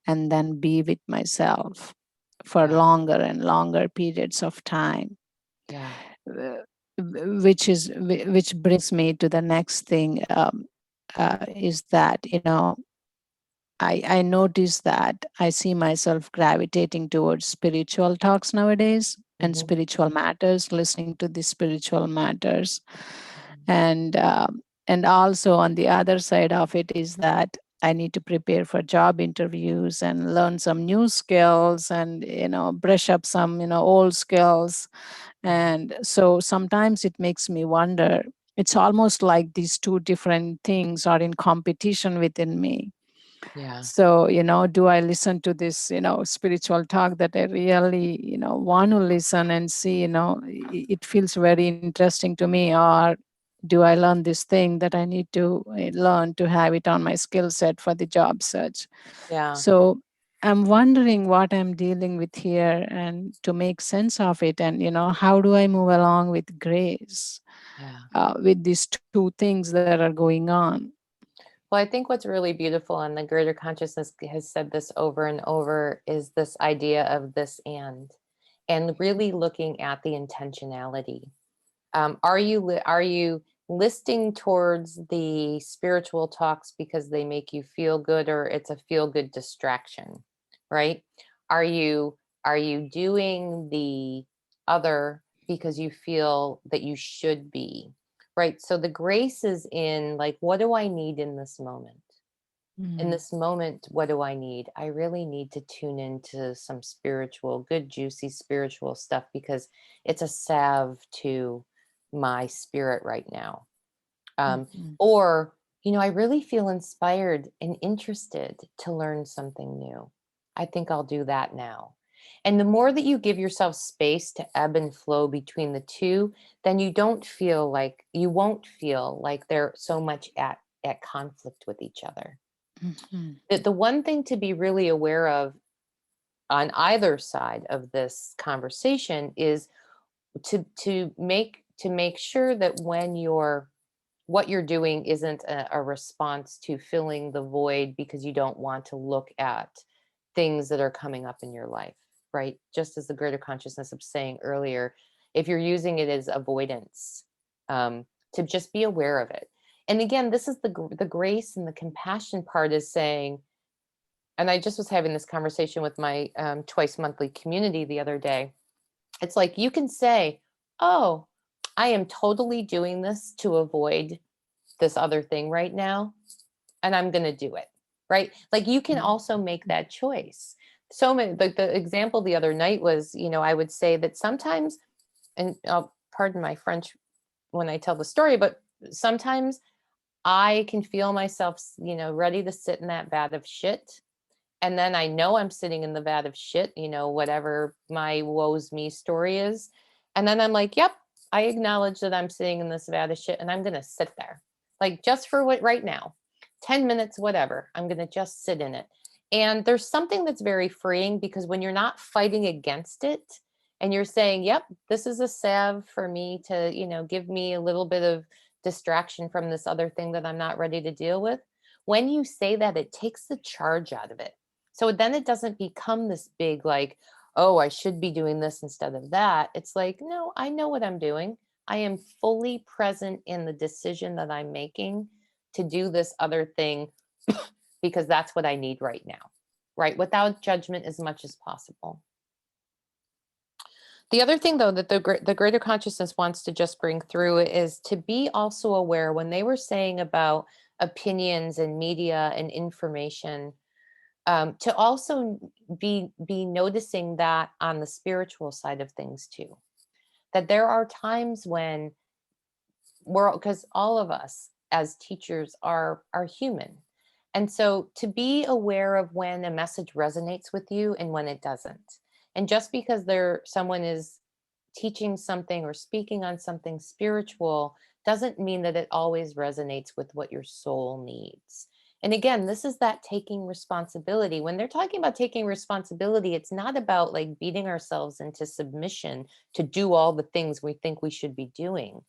and then be with myself for Yeah. longer and longer periods of time, Yeah. uh, which brings me to the next thing, is that, I notice that I see myself gravitating towards spiritual talks nowadays and Hmm. spiritual matters, listening to the spiritual matters. Hmm. And also on the other side of it is that I need to prepare for job interviews and learn some new skills and, brush up some, old skills. And so sometimes it makes me wonder, it's almost like these two different things are in competition within me. Yeah. So, do I listen to this, spiritual talk that I really, want to listen and see, it feels very interesting to me, or do I learn this thing that I need to learn to have it on my skill set for the job search? Yeah. So I'm wondering what I'm dealing with here and to make sense of it. And, how do I move along with grace Yeah. with these two things that are going on? Well, I think what's really beautiful, and the greater consciousness has said this over and over, is this idea of this and really looking at the intentionality. Are you listing towards the spiritual talks because they make you feel good, or it's a feel good distraction, right? Are you doing the other because you feel that you should be, right? So the grace is in, like, what do I need in this moment? In Mm. this moment, what do I need? I really need to tune into some spiritual, good, juicy spiritual stuff, because it's a salve to my spirit right now. Um, Mhm. or, I really feel inspired and interested to learn something new. I think I'll do that now. And the more that you give yourself space to ebb and flow between the two, then you won't feel like they're so much at conflict with each other. Mhm. The one thing to be really aware of on either side of this conversation is to to make sure that when what you're doing isn't a response to filling the void because you don't want to look at things that are coming up in your life, right? Just as the greater consciousness of saying earlier, if you're using it as avoidance, to just be aware of it. And again, this is the grace and the compassion part is saying, and I just was having this conversation with my twice monthly community the other day. It's like you can say, oh, I am totally doing this to avoid this other thing right now, and I'm going to do it, right? Like you can also make that choice. So many, like the example the other night was, I would say that sometimes, and pardon my French when I tell the story, but sometimes I can feel myself, ready to sit in that vat of shit. And then I know I'm sitting in the vat of shit, whatever my woes me story is. And then I'm like, yep, I acknowledge that I'm sitting in this vat of shit and I'm going to sit there. Like just for what right now, 10 minutes, whatever, I'm going to just sit in it. And there's something that's very freeing because when you're not fighting against it and you're saying, yep, this is a salve for me to, give me a little bit of distraction from this other thing that I'm not ready to deal with. When you say that, it takes the charge out of it. So then it doesn't become this big, like, oh, I should be doing this instead of that. It's like, no, I know what I'm doing. I am fully present in the decision that I'm making to do this other thing because that's what I need right now, right? Without judgment as much as possible. The other thing, though, that the greater consciousness wants to just bring through is to be also aware when they were saying about opinions and media and information, to also be noticing that on the spiritual side of things too. That there are times when because all of us as teachers are human, and so to be aware of when a message resonates with you and when it doesn't. And just because someone is teaching something or speaking on something spiritual doesn't mean that it always resonates with what your soul needs. And again, this is that taking responsibility. When they're talking about taking responsibility, it's not about like beating ourselves into submission to do all the things we think we should be doing.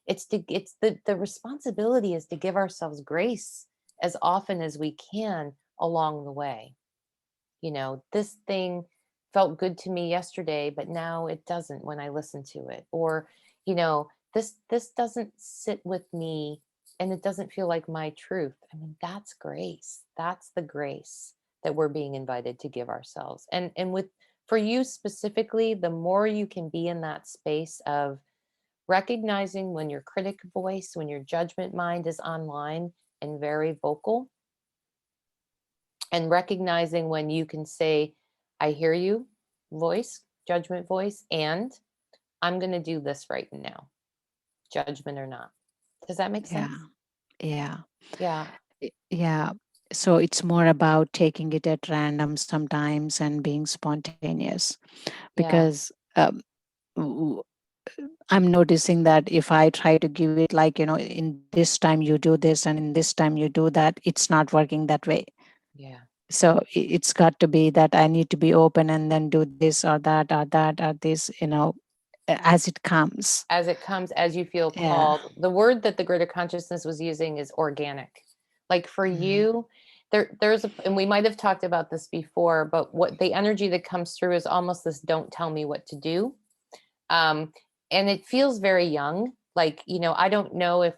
The responsibility is to give ourselves grace as often as we can along the way. This thing felt good to me yesterday, but now it doesn't when I listen to it. Or, this doesn't sit with me and it doesn't feel like my truth. I mean, that's grace. That's the grace that we're being invited to give ourselves. And for you specifically, the more you can be in that space of recognizing when your critic voice, when your judgment mind is online and very vocal, and recognizing when you can say, I hear you, voice, judgment voice, and I'm going to do this right now, judgment or not. Does that make Yeah. sense? Yeah. Yeah. Yeah. So it's more about taking it at random sometimes and being spontaneous Yeah. because w- I'm noticing that if I try to give it like, in this time you do this and in this time you do that, it's not working that way. Yeah. So it's got to be that I need to be open and then do this or that or that or this, as it comes. As it comes, as you feel Yeah. called. The word that the greater consciousness was using is organic. Like for Mhm. you, and we might have talked about this before, but what the energy that comes through is almost this don't tell me what to do. um, and it feels very young. Like, I don't know if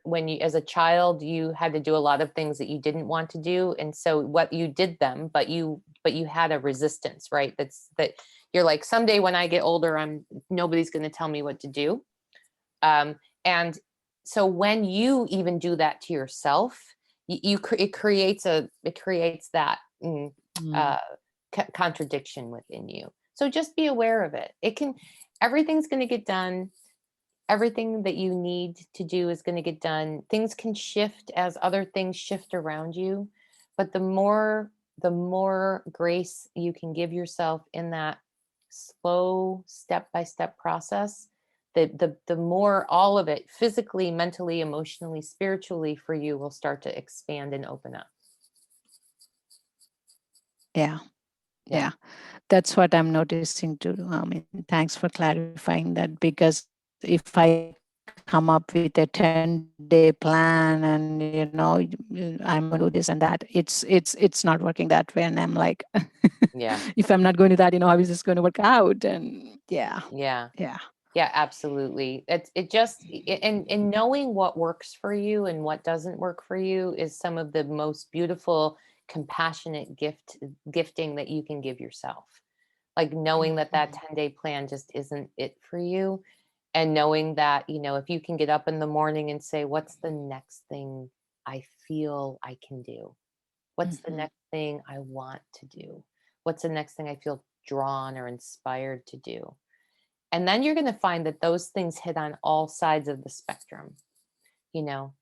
when you as a child you had to do a lot of things that you didn't want to do, and so what you did them, but you had a resistance, right? That you're like, someday when I get older, nobody's going to tell me what to do. And so when you even do that to yourself, it creates that Mm. uh, contradiction within you. So just be aware of it. Everything's going to get done. Everything that you need to do is going to get done. Things can shift as other things shift around you, but the more grace you can give yourself in that slow step by step process, the more all of it physically, mentally, emotionally, spiritually for you will start to expand and open up. Yeah. Yeah. Yeah. That's what I'm noticing too. I mean, thanks for clarifying that because if I come up with a 10-day plan and I'm going to do this and that, it's not working that way. And I'm like, Yeah. if I'm not going to that, how is this going to work out? And yeah. Yeah. Yeah. Yeah, absolutely. And knowing what works for you and what doesn't work for you is some of the most beautiful, compassionate gifting that you can give yourself. Like knowing that that 10-day plan just isn't it for you, and knowing that, if you can get up in the morning and say, what's the next thing I feel I can do? What's the next thing I want to do? What's the next thing I feel drawn or inspired to do? And then you're going to find that those things hit on all sides of the spectrum, you know,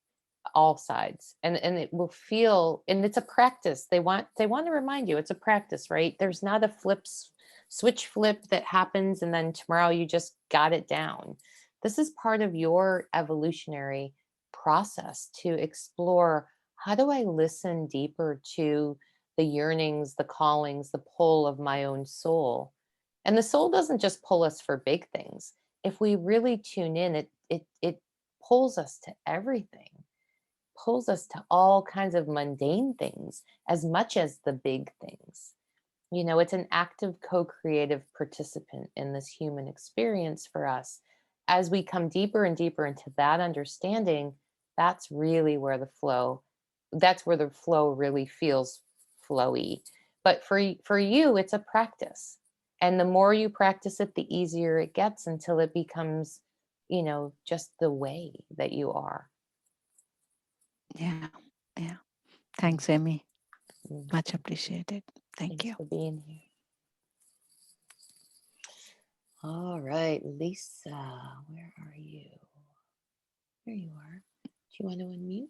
all sides. And it will feel, and it's a practice. They want to remind you it's a practice, right? There's not a switch flip that happens and then tomorrow you just got it down. This is part of your evolutionary process to explore, how do I listen deeper to the yearnings, the callings, the pull of my own soul? And the soul doesn't just pull us for big things. If we really tune in, it pulls us to everything, pulls us to all kinds of mundane things as much as the big things. It's an active co-creative participant in this human experience for us. As we come deeper and deeper into that understanding, that's really where the flow really feels flowy. But for you, it's a practice. And the more you practice it, the easier it gets until it becomes, just the way that you are. Yeah. Yeah. Thanks, Amy. Mm. Much appreciated. Thank Thanks you. for being here. All right, Lisa, where are you? There you are. Do you want to unmute?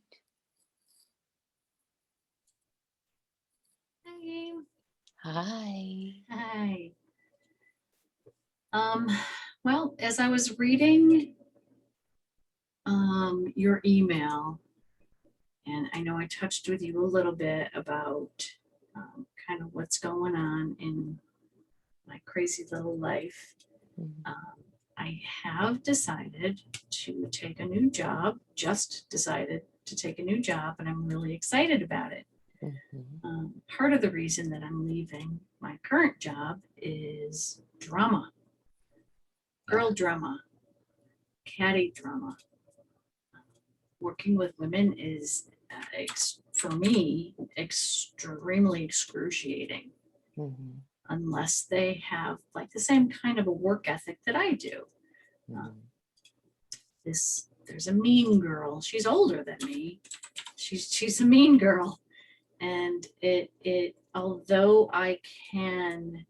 Hi. Hi. Hi. Well, as I was reading your email, and I know I touched with you a little bit about kind of what's going on in my crazy little life. Mhm. I have decided to take a new job, just decided to take a new job, and I'm really excited about it. Part of the reason that I'm leaving my current job is drama, girl drama, catty drama. Working with women is, for me, extremely excruciating Mhm. unless they have like the same kind of a work ethic that I do. Mhm. There's a mean girl. She's older than me. She's a mean girl, and it although I can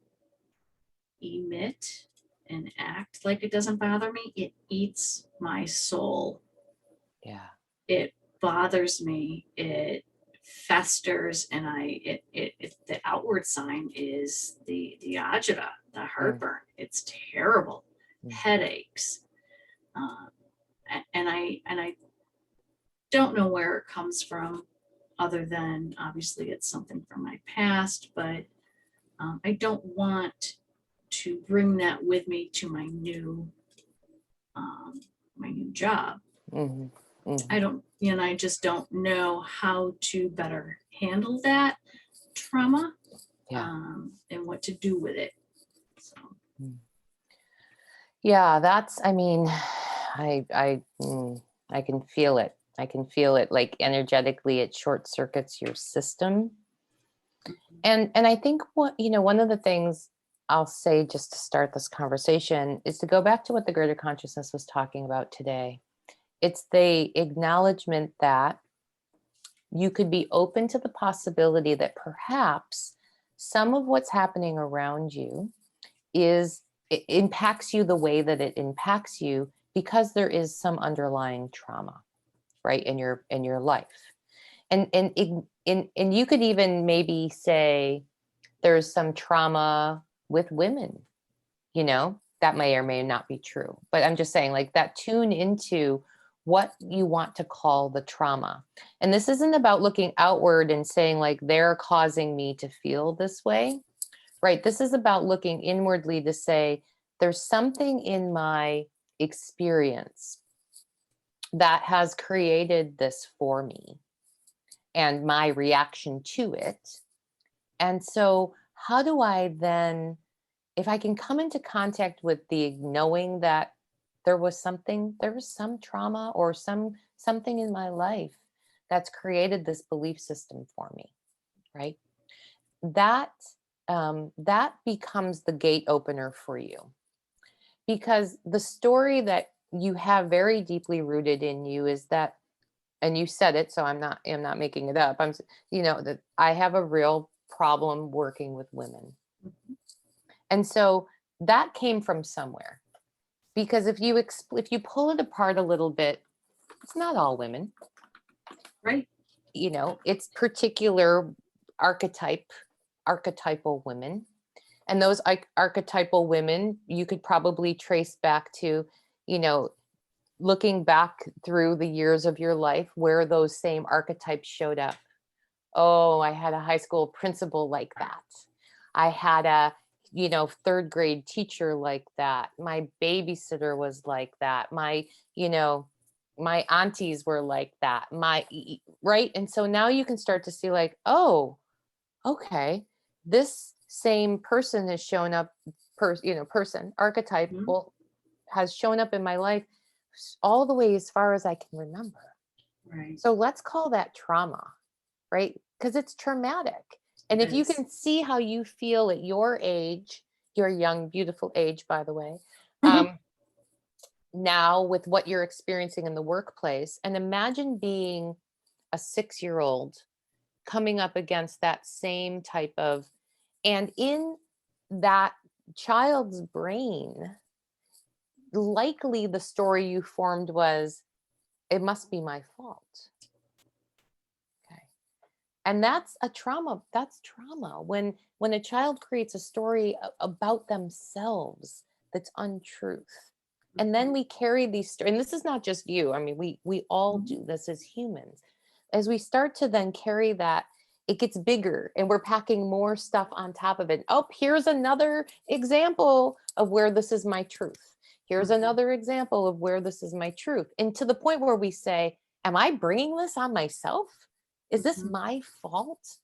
emit and act like it doesn't bother me, it eats my soul. Yeah. It bothers me. It festers, and the outward sign is the agita, the heartburn. It's terrible. Headaches, um, and I don't know where it comes from, other than obviously it's something from my past, but I don't want to bring that with me to my new job. Mhm. Mhm. I just don't know how to better handle that trauma, Yeah. and what to do with it. So, Yeah, I mean, I can feel it. I can feel it, like energetically it short circuits your system. And I think one of the things I'll say just to start this conversation is to go back to what the greater consciousness was talking about today. It's the acknowledgement that you could be open to the possibility that perhaps some of what's happening around you it impacts you the way that it impacts you because there is some underlying trauma, right, in your life. And you could even maybe say there's some trauma with women, that may or may not be true, but I'm just saying, like, that tune into what you want to call the trauma. And this isn't about looking outward and saying like they're causing me to feel this way, right? This is about looking inwardly to say there's something in my experience that has created this for me and my reaction to it. And so how do I then, if I can come into contact with the knowing that there was some trauma or something in my life that's created this belief system for me, right? That that becomes the gate opener for you, because the story that you have very deeply rooted in you is that, and you said it, so I'm not making it up. That I have a real problem working with women. Mhm. And so that came from somewhere, because if you pull it apart a little bit, it's not all women. Right. It's particular archetypal women. And those archetypal women, you could probably trace back to, looking back through the years of your life where those same archetypes showed up. Oh, I had a high school principal like that. I had a, third grade teacher like that. My babysitter was like that. My aunties were like that. Right. And so now you can start to see like, oh, okay, this same person has shown up, archetype, Mhm. well, has shown up in my life all the way as far as I can remember. Right. So let's call that trauma, right? Because it's traumatic. And It if you is. can see how you feel at your age, your young, beautiful age, by the way, now with what you're experiencing in the workplace, and imagine being a 6-year-old coming up against that same type of, and in that child's brain, likely the story you formed was, it must be my fault. Okay. And that's trauma when a child creates a story about themselves that's untruth. And then we carry these stories, and this is not just you. I mean, we all Mhm. do this as humans. As we start to then carry that, it gets bigger and we're packing more stuff on top of it. Oh, here's another example of where this is my truth. Here's Mhm. another example of where this is my truth. And to the point where we say, am I bringing this on myself? Is this Mhm. my fault?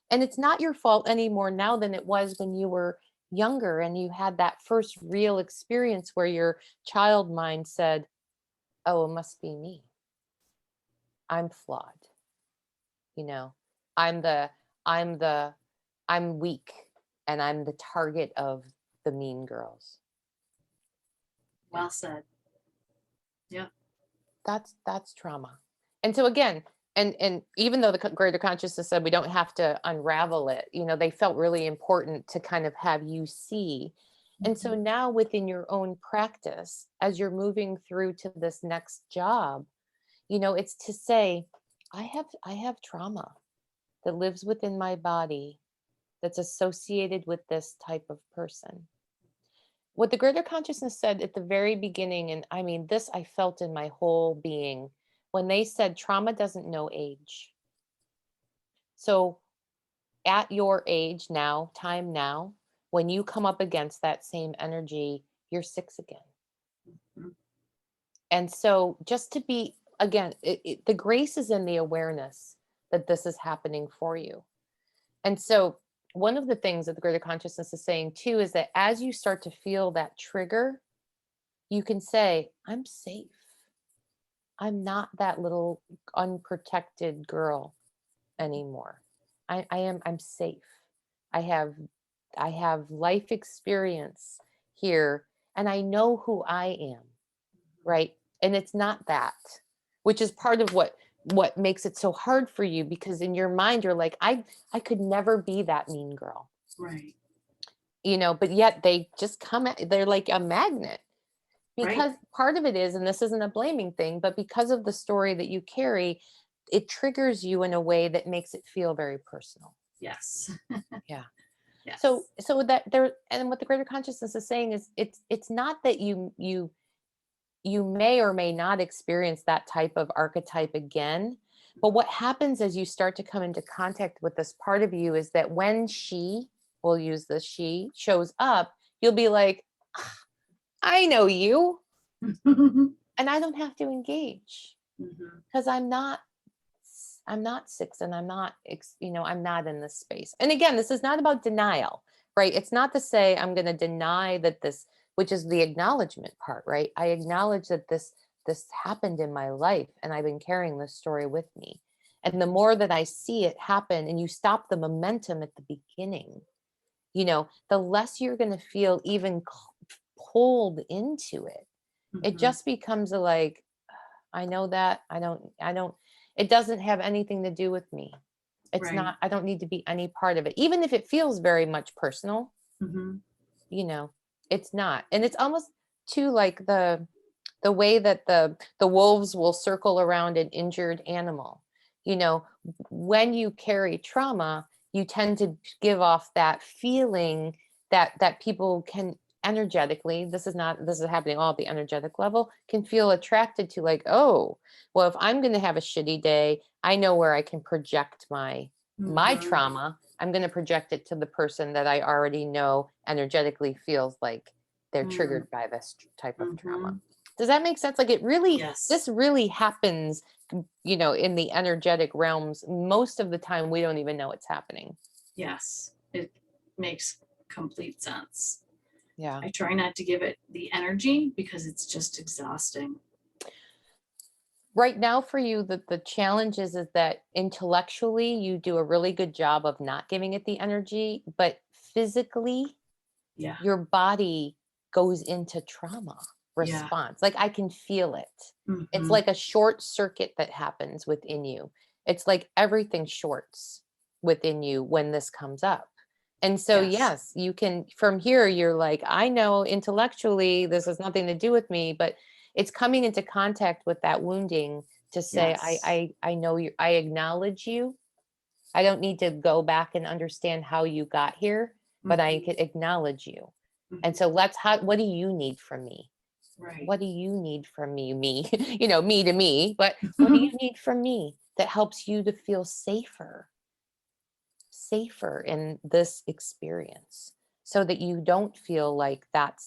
And it's not your fault anymore now than it was when you were younger and you had that first real experience where your child mind said, oh, it must be me. I'm flawed. You know, I'm the, I'm the, I'm weak and I'm the target of the mean girls. Well said. Yeah. That's trauma. And so again, and even though the greater consciousness said we don't have to unravel it, they felt really important to kind of have you see. And so Mhm. now within your own practice, as you're moving through to this next job, it's to say, I have trauma that lives within my body that's associated with this type of person. What the greater consciousness said at the very beginning, and I mean, this I felt in my whole being, when they said trauma doesn't know age. So at your age now, time now, when you come up against that same energy, you're 6 again. Mhm. And so just to be, again, the grace is in the awareness that this is happening for you. And so one of the things that the greater consciousness is saying too is that as you start to feel that trigger, you can say, I'm safe. I'm not that little unprotected girl anymore. I'm safe. I have I have life experience here and I know who I am, right? And it's not that, which is part of what makes it so hard for you, because in your mind you're like, I could never be that mean girl. Right. But yet they just they're like a magnet. Right. Because part of it is, and this isn't a blaming thing, but because of the story that you carry, it triggers you in a way that makes it feel very personal. Yes. Yeah. Yes. So that there, and what the greater consciousness is saying is it's not that you may or may not experience that type of archetype again, but what happens as you start to come into contact with this part of you is that when we'll use this, she shows up, you'll be like, "Ah, I know you. And I don't have to engage because I'm not 6 and I'm not, I'm not in this space. And again, this is not about denial, right? It's not to say I'm going to deny that this, which is the acknowledgement part, right? I acknowledge that this happened in my life and I've been carrying this story with me. And the more that I see it happen and you stop the momentum at the beginning, the less you're going to feel even pulled into it. It just becomes a like, I know that I don't, it doesn't have anything to do with me. It's Right. not, I don't need to be any part of it. Even if it feels very much personal, it's not. And it's almost too like the way that the wolves will circle around an injured animal. When you carry trauma, you tend to give off that feeling that people can energetically, this is happening all at the energetic level, can feel attracted to, like, oh, well, if I'm going to have a shitty day, I know where I can project my trauma. I'm going to project it to the person that I already know energetically feels like they're triggered by this type of trauma. Does that make sense? Like, it really, Yes. this really happens, in the energetic realms. Most of the time, we don't even know it's happening. Yes, it makes complete sense. Yeah. I try not to give it the energy because it's just exhausting. Right now for you, the challenge is that intellectually you do a really good job of not giving it the energy, but physically, your body goes into trauma response. Like, I can feel it. It's like a short circuit that happens within you. It's like everything shorts within you when this comes up. And so, yes, you can, from here, you're like, I know intellectually this has nothing to do with me, but it's coming into contact with that wounding to say, I know you, I acknowledge you. I don't need to go back and understand how you got here, but I can acknowledge you. And so what do you need from me? Right. What do you need from me? Me, me to me, but what do you need from me that helps you to feel safer in this experience, so that you don't feel like that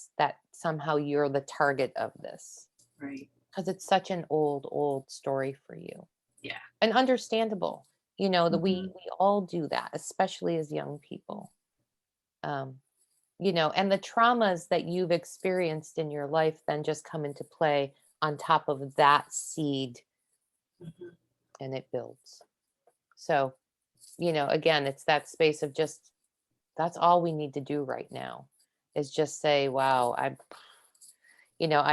somehow you're the target of this. Right. Because it's such an old story for you. Yeah. And understandable, that we all do that, especially as young people. And the traumas that you've experienced in your life then just come into play on top of that seed, and it builds. So, again, it's that space of just, that's all we need to do right now, is just say, wow, I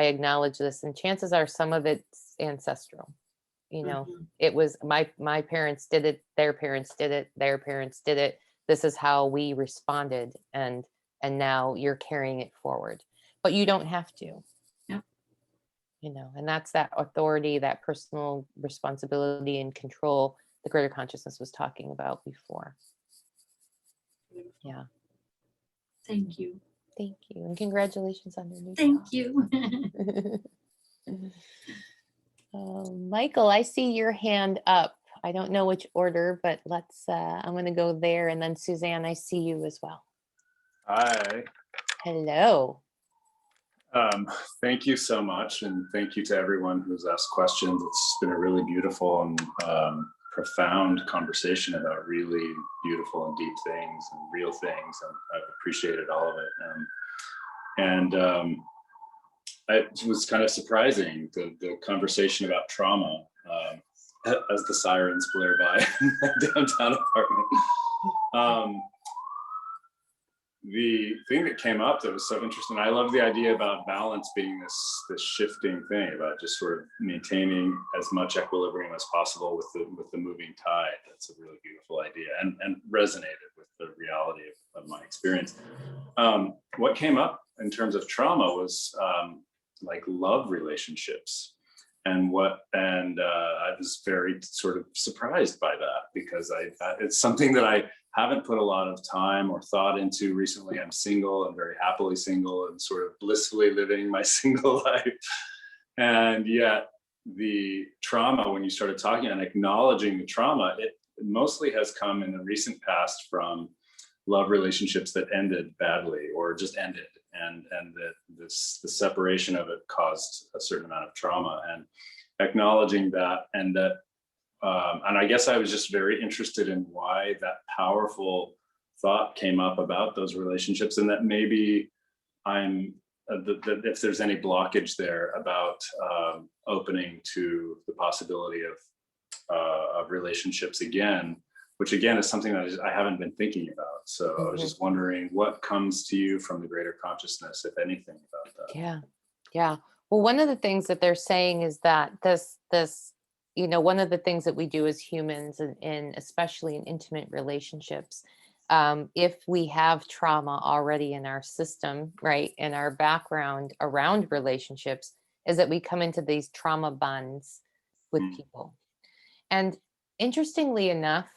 acknowledge this. And chances are some of it's ancestral. It was my parents did it, their parents did it, their parents did it. This is how we responded. And now you're carrying it forward, but you don't have to. Yep. And that's that authority, that personal responsibility and control the greater consciousness was talking about before. Beautiful. Yeah. Thank you. Thank you. And congratulations on your new Thank job. you. Michael, I see your hand up. I don't know which order, but I'm going to go there. And then Suzanne, I see you as well. Hi. Hello. Thank you so much. And thank you to everyone who's asked questions. It's been a really beautiful and profound conversation about really beautiful and deep things and real things. And I've appreciated all of it. It was kind of surprising, the conversation about trauma as the sirens blare by in my downtown apartment. The thing that came up that was so interesting, I love the idea about balance being this shifting thing, about just sort of maintaining as much equilibrium as possible with the moving tide. That's a really beautiful idea, and resonated with the reality of my experience. What came up in terms of trauma was like love relationships, and I was very sort of surprised by that, because it's something that I haven't put a lot of time or thought into recently. I'm single and very happily single and sort of blissfully living my single life. And yet the trauma, when you started talking and acknowledging the trauma, it mostly has come in the recent past from love relationships that ended badly or just ended. and that the separation of it caused a certain amount of trauma, and acknowledging that, and I guess I was just very interested in why that powerful thought came up about those relationships, and that maybe I'm that if there's any blockage there about opening to the possibility of relationships again, which again is something that I haven't been thinking about. So I was just wondering what comes to you from the greater consciousness, if anything, about that. Yeah. Well, one of the things that they're saying is that this, one of the things that we do as humans, and especially in intimate relationships, if we have trauma already in our system, right, in our background around relationships, is that we come into these trauma bonds with people. And interestingly enough,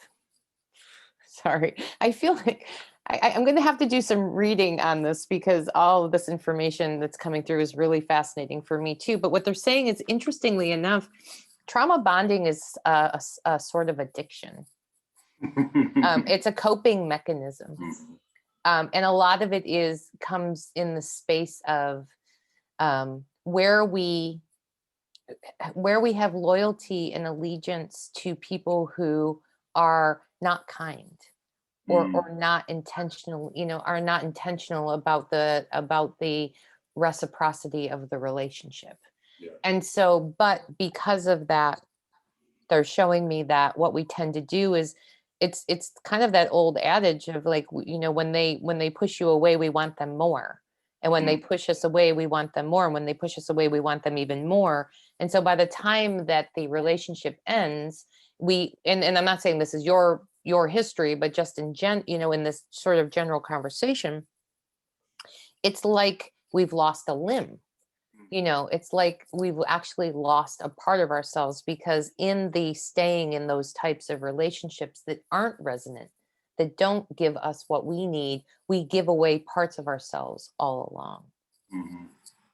sorry, I feel like I'm going to have to do some reading on this, because all of this information that's coming through is really fascinating for me too. But what they're saying is, interestingly enough, trauma bonding is a sort of addiction. It's a coping mechanism. And a lot of it comes in the space of where we have loyalty and allegiance to people who are not kind, or not intentional, are not intentional about the reciprocity of the relationship. Yeah. And so, but because of that, they're showing me that what we tend to do is, it's kind of that old adage of like, when they push you away, we want them more. And when they push us away, we want them more. And when they push us away, we want them even more. And so by the time that the relationship ends, and I'm not saying this is your history, but just in in this sort of general conversation, it's like we've lost a limb. It's like we've actually lost a part of ourselves, because in the staying in those types of relationships that aren't resonant, that don't give us what we need, we give away parts of ourselves all along.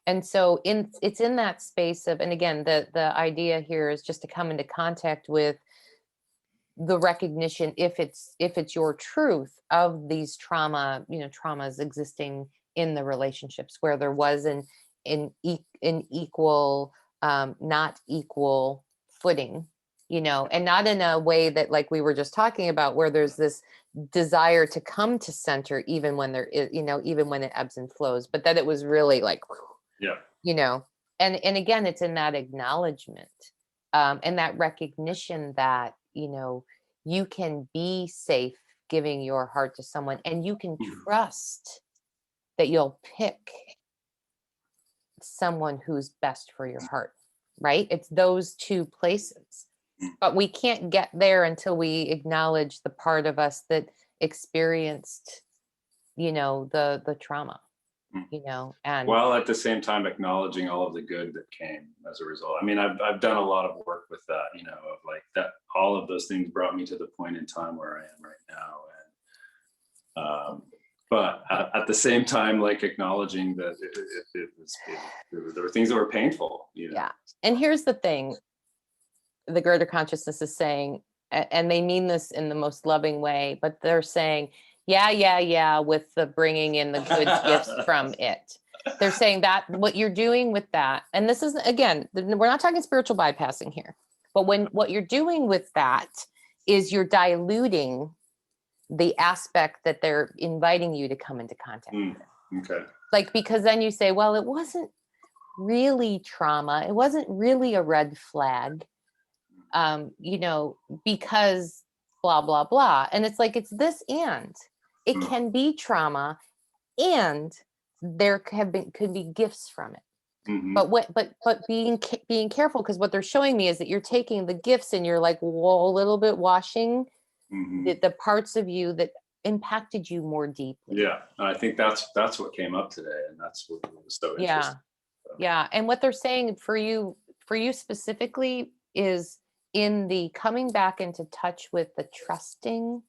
And so it's in that space of, and again, the idea here is just to come into contact with the recognition, if it's your truth, of these traumas existing in the relationships where there was an equal, not equal footing, and not in a way that, like we were just talking about, where there's this desire to come to center, even when there is, even when it ebbs and flows, but that it was really like, and again, it's in that acknowledgement, and that recognition that, you can be safe giving your heart to someone, and you can trust that you'll pick someone who's best for your heart, right? It's those two places. But we can't get there until we acknowledge the part of us that experienced, the trauma, and while at the same time acknowledging all of the good that came as a result. I mean, I've done a lot of work with that, of like that, all of those things brought me to the point in time where I am right now. And but at the same time, like acknowledging that there were things that were painful. Yeah. And here's the thing, the greater consciousness is saying, and they mean this in the most loving way, but they're saying, yeah, with the bringing in the good gifts from it. They're saying that what you're doing with that, and this is, again, we're not talking spiritual bypassing here, but what you're doing with that is you're diluting the aspect that they're inviting you to come into contact with. Okay. Like, because then you say, well, it wasn't really trauma. It wasn't really a red flag, because blah, blah, blah. And it's like, it's this, and it can be trauma, and there could be gifts from it. But being careful, because what they're showing me is that you're taking the gifts and you're like, well, a little bit washing the parts of you that impacted you more deeply. Yeah, I think that's what came up today, and that's what was so interesting. Yeah, and what they're saying for you specifically is in the coming back into touch with the trusting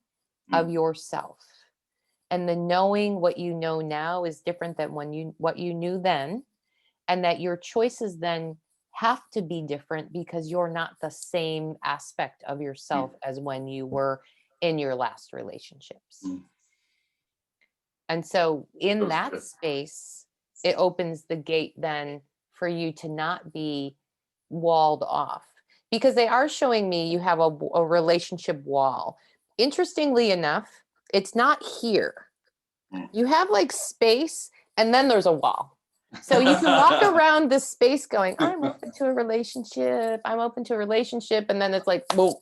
of yourself, and the knowing what you know now is different than what you knew then, and that your choices then have to be different because you're not the same aspect of yourself as when you were in your last relationships. And so in That's that good. space, it opens the gate then for you to not be walled off, because they are showing me you have a relationship wall. Interestingly enough, it's not here. You have like space and then there's a wall. So you can walk around this space going, I'm open to a relationship. I'm open to a relationship. And then it's like, whoa,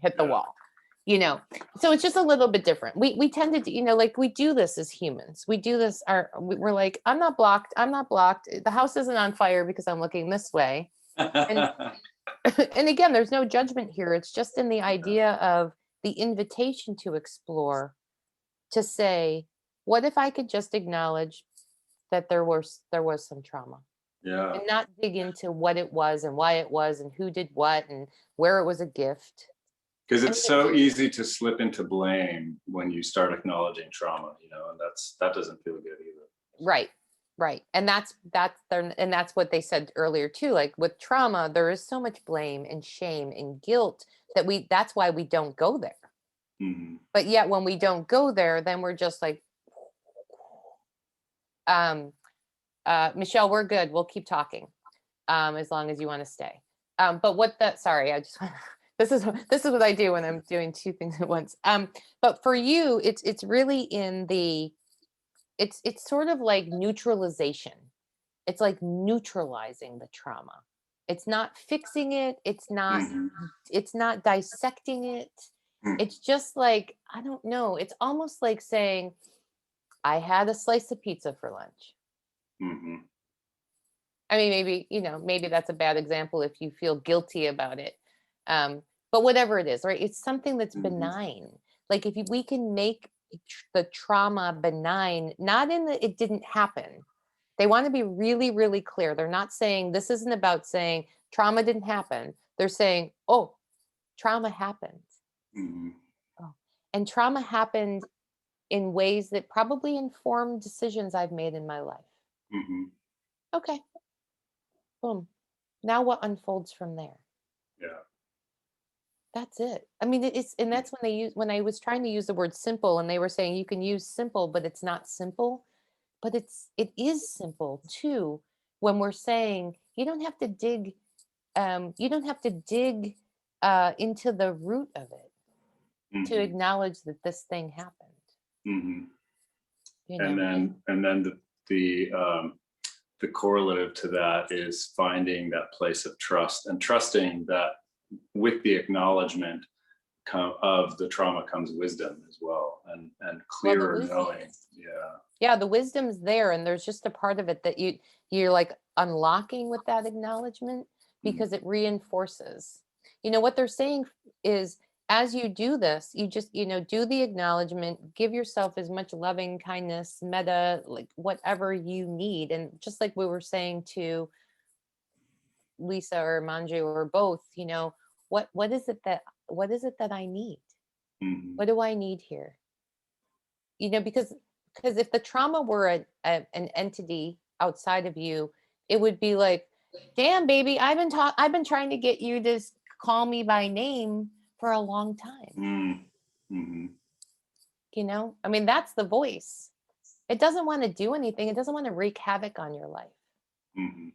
hit the wall, you know? So it's just a little bit different. We tend to, you know, like we do this as humans. We do this, we're like, I'm not blocked. I'm not blocked. The house isn't on fire because I'm looking this way. And, and again, there's no judgment here. It's just in the idea of the invitation to explore, to say, what if I could just acknowledge that there was some trauma, Yeah. and not dig into what it was and why it was and who did what and where it was a gift. Because it's so easy to slip into blame when you start acknowledging trauma, you know, and that doesn't feel good either. Right. And that's what they said earlier too. Like with trauma, there is so much blame and shame and guilt that's why we don't go there. Mm-hmm. But yet when we don't go there, then we're just like, Michelle, we're good. We'll keep talking as long as you want to stay. Sorry, I just this is what I do when I'm doing two things at once. But for you, it's really in the, it's sort of like neutralization. It's like neutralizing the trauma. It's not fixing it. It's not dissecting it. It's just like, I don't know. It's almost like saying, I had a slice of pizza for lunch. Mm-hmm. I mean, maybe that's a bad example if you feel guilty about it. But whatever it is, right? It's something that's benign. Like we can make the trauma benign, not in that it didn't happen. They want to be really, really clear. They're not saying, this isn't about saying trauma didn't happen. They're saying, oh, trauma happened. Mm-hmm. Oh. And trauma happened in ways that probably informed decisions I've made in my life. Mm-hmm. Okay. Boom. Now what unfolds from there? Yeah. That's it. I mean, and that's when I was trying to use the word simple, and they were saying you can use simple, but it's not simple. But it is simple too, when we're saying you don't have to dig into the root of it to acknowledge that this thing happened. Mm-hmm. You know? And then the correlative to that is finding that place of trust, and trusting that with the acknowledgement of the trauma comes wisdom as well, and clearer knowing. Yeah, the wisdom's there, and there's just a part of it that you're like unlocking with that acknowledgement, because it reinforces. You know what they're saying is, as you do this, you just, do the acknowledgement, give yourself as much loving kindness, metta, like whatever you need. And just like we were saying to Lisa or Manju or both, what is it that I need? Mm-hmm. What do I need here? Because if the trauma were an entity outside of you, it would be like, damn, baby, I've been trying to get you to call me by name for a long time. Mm-hmm. I mean, that's the voice. It doesn't want to do anything. It doesn't want to wreak havoc on your life. Mm-hmm.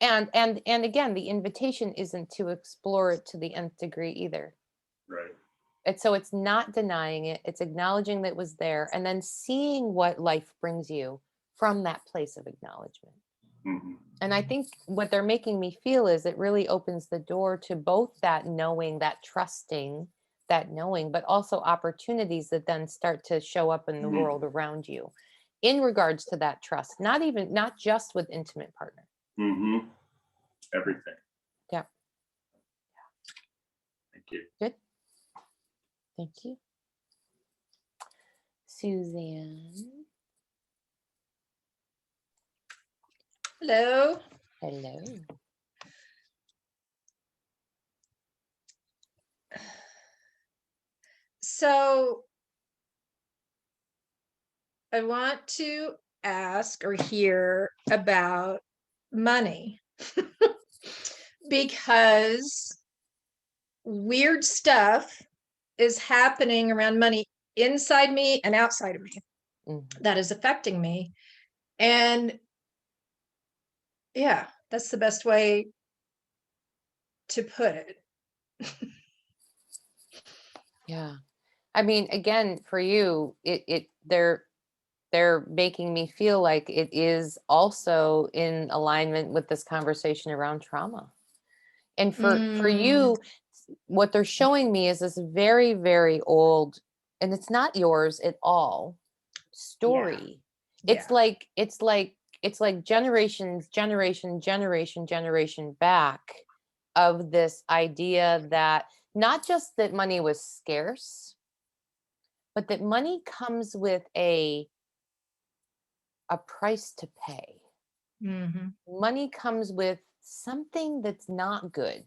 And again, the invitation isn't to explore it to the nth degree either. Right. So it's not denying it. It's acknowledging that it was there, and then seeing what life brings you from that place of acknowledgement. Mm-hmm. And I think what they're making me feel is it really opens the door to both that knowing, that trusting, that knowing, but also opportunities that then start to show up in the world around you in regards to that trust, not just with intimate partner. Mm-hmm. Everything. Yeah. Thank you. Good. Thank you. Suzanne. Hello. Hello. So I want to ask or hear about money because weird stuff is happening around money inside me and outside of me Mhm. that is affecting me. And yeah, that's the best way to put it. Yeah. I mean, again, for you, they're making me feel like it is also in alignment with this conversation around trauma. And for Mm, you, what they're showing me is this very, very old, and it's not yours at all, yeah, story. yeah, It's like generation back of this idea that not just that money was scarce, but that money comes with a price to pay. hmm, Money comes with something that's not good,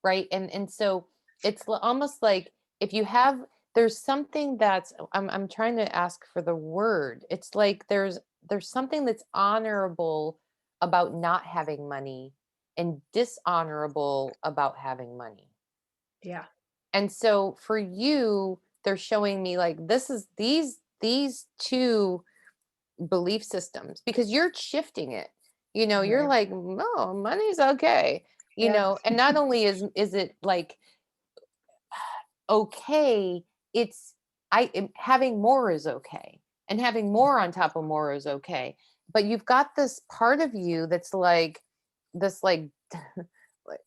right? And so it's almost like if you have, there's something that's, I'm trying to ask for the word. It's like there's something that's honorable about not having money and dishonorable about having money. yeah, And so for you, they're showing me like this is these two belief systems, because you're shifting it. You're right, like, no, money's okay. yeah, And not only is it like okay, it's having more is okay, and having more on top of more is okay. But you've got this part of you that's like this, like like,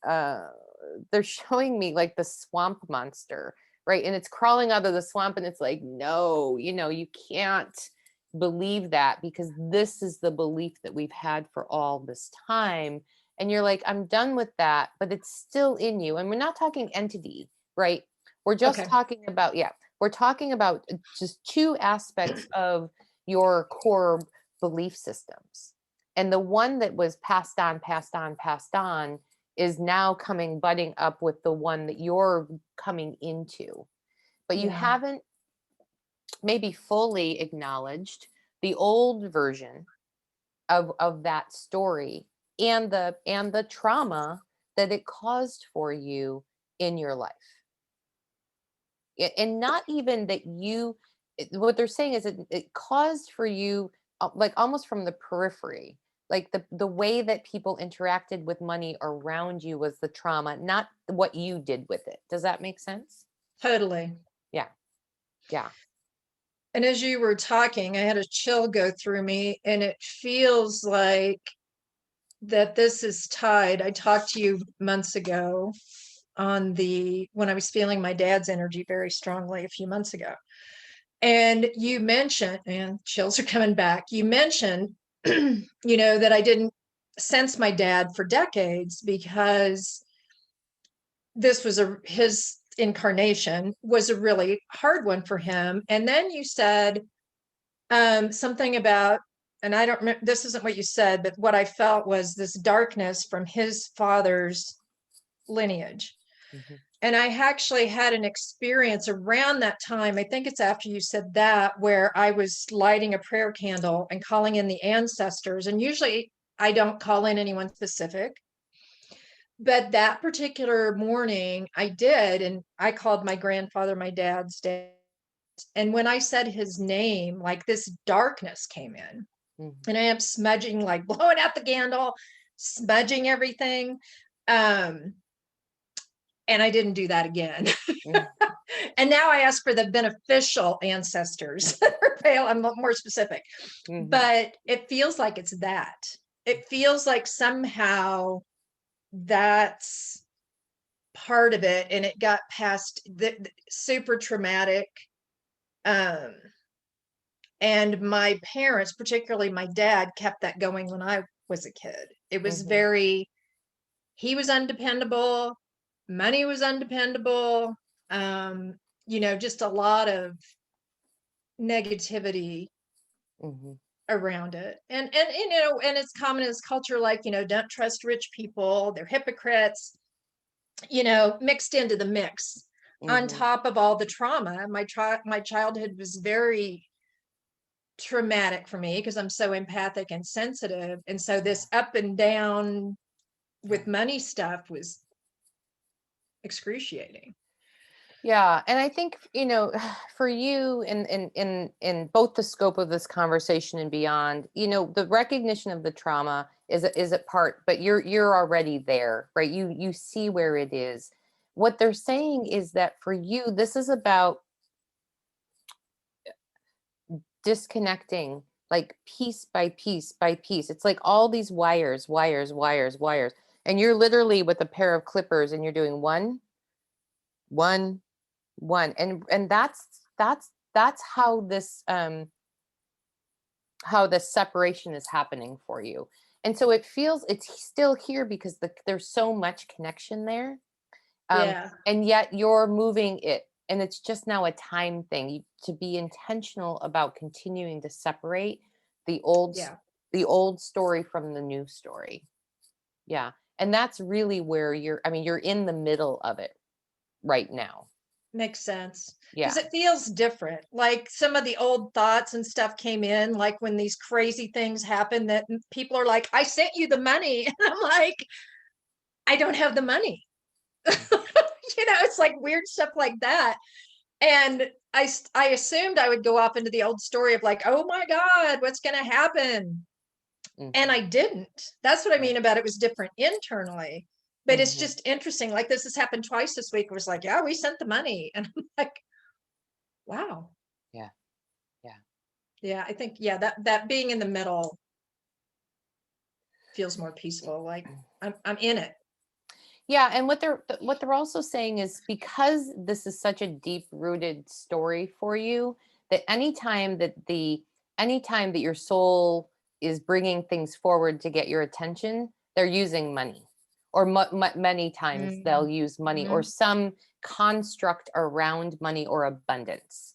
they're showing me like the swamp monster, right? And it's crawling out of the swamp, and it's like, no, you can't believe that, because this is the belief that we've had for all this time. And you're like, I'm done with that, but it's still in you. And we're not talking entity, right? We're just okay, talking about, yeah, we're talking about just two aspects of your core belief systems. And the one that was passed on, passed on, passed on is now coming, butting up with the one that you're coming into. But you yeah, haven't maybe fully acknowledged the old version of that story, and the trauma that it caused for you in your life. And not even that what they're saying is it caused for you, like almost from the periphery, like the way that people interacted with money around you was the trauma, not what you did with it. Does that make sense? totally. Yeah. Yeah. And as you were talking, I had a chill go through me, and it feels like that this is tied. I talked to you months ago when I was feeling my dad's energy very strongly a few months ago. And you mentioned, and chills are coming back, you mentioned, that I didn't sense my dad for decades because this was his incarnation was a really hard one for him. And then you said something about, and I don't remember, this isn't what you said, but what I felt was this darkness from his father's lineage. Mhm. And I actually had an experience around that time. I think it's after you said that, where I was lighting a prayer candle and calling in the ancestors. And usually I don't call in anyone specific. But that particular morning I did. And I called my grandfather, my dad's dad. And when I said his name, like this darkness came in. Mhm. And I am smudging, like blowing out the candle, smudging everything. Um, and I didn't do that again. Mhm. And now I ask for the beneficial ancestors. I'm more specific, Mhm. but it feels like it's that. It feels like somehow that's part of it, and it got past the super traumatic. Um, and my parents, particularly my dad, kept that going when I was a kid. It was Mhm. he was undependable, money was undependable, um, just a lot of negativity Mhm. around it. And it's common in this culture, like, don't trust rich people, they're hypocrites, mixed into the mix. On Mhm. top of all the trauma, my childhood was very traumatic for me because I'm so empathic and sensitive. And so Yeah. this up and down Yeah. with money stuff was excruciating. Yeah, and I think, for you in both the scope of this conversation and beyond, the recognition of the trauma is a part, but you're already there, right? You see where it is. What they're saying is that for you, this is about disconnecting, like piece by piece by piece. It's like all these wires, wires, wires, wires, and you're literally with a pair of clippers and you're doing one, and that's how the separation is happening for you. And so it feels it's still here because there's so much connection there. Yeah. And yet you're moving it, and it's just now a time thing. To be intentional about continuing to separate the old Yeah. the old story from the new story. Yeah. And that's really where you're in the middle of it right now. Makes sense. Yeah. Because it feels different. Like some of the old thoughts and stuff came in, like when these crazy things happen that people are like, I sent you the money. And I'm like, I don't have the money. It's like weird stuff like that. And I assumed I would go off into the old story of like, oh my God, what's going to happen? Mhm. And I didn't. That's what I Yeah. mean about it was different internally. But it's Mhm. just interesting. Like this has happened twice this week. It was like, yeah, we sent the money. And I'm like, wow. Yeah. Yeah, I think, yeah, that being in the middle feels more peaceful. Like I'm in it. Yeah, and what they're also saying is because this is such a deep rooted story for you, that anytime that your soul is bringing things forward to get your attention, they're using money, or many times they'll use money or Mhm. some construct around money or abundance.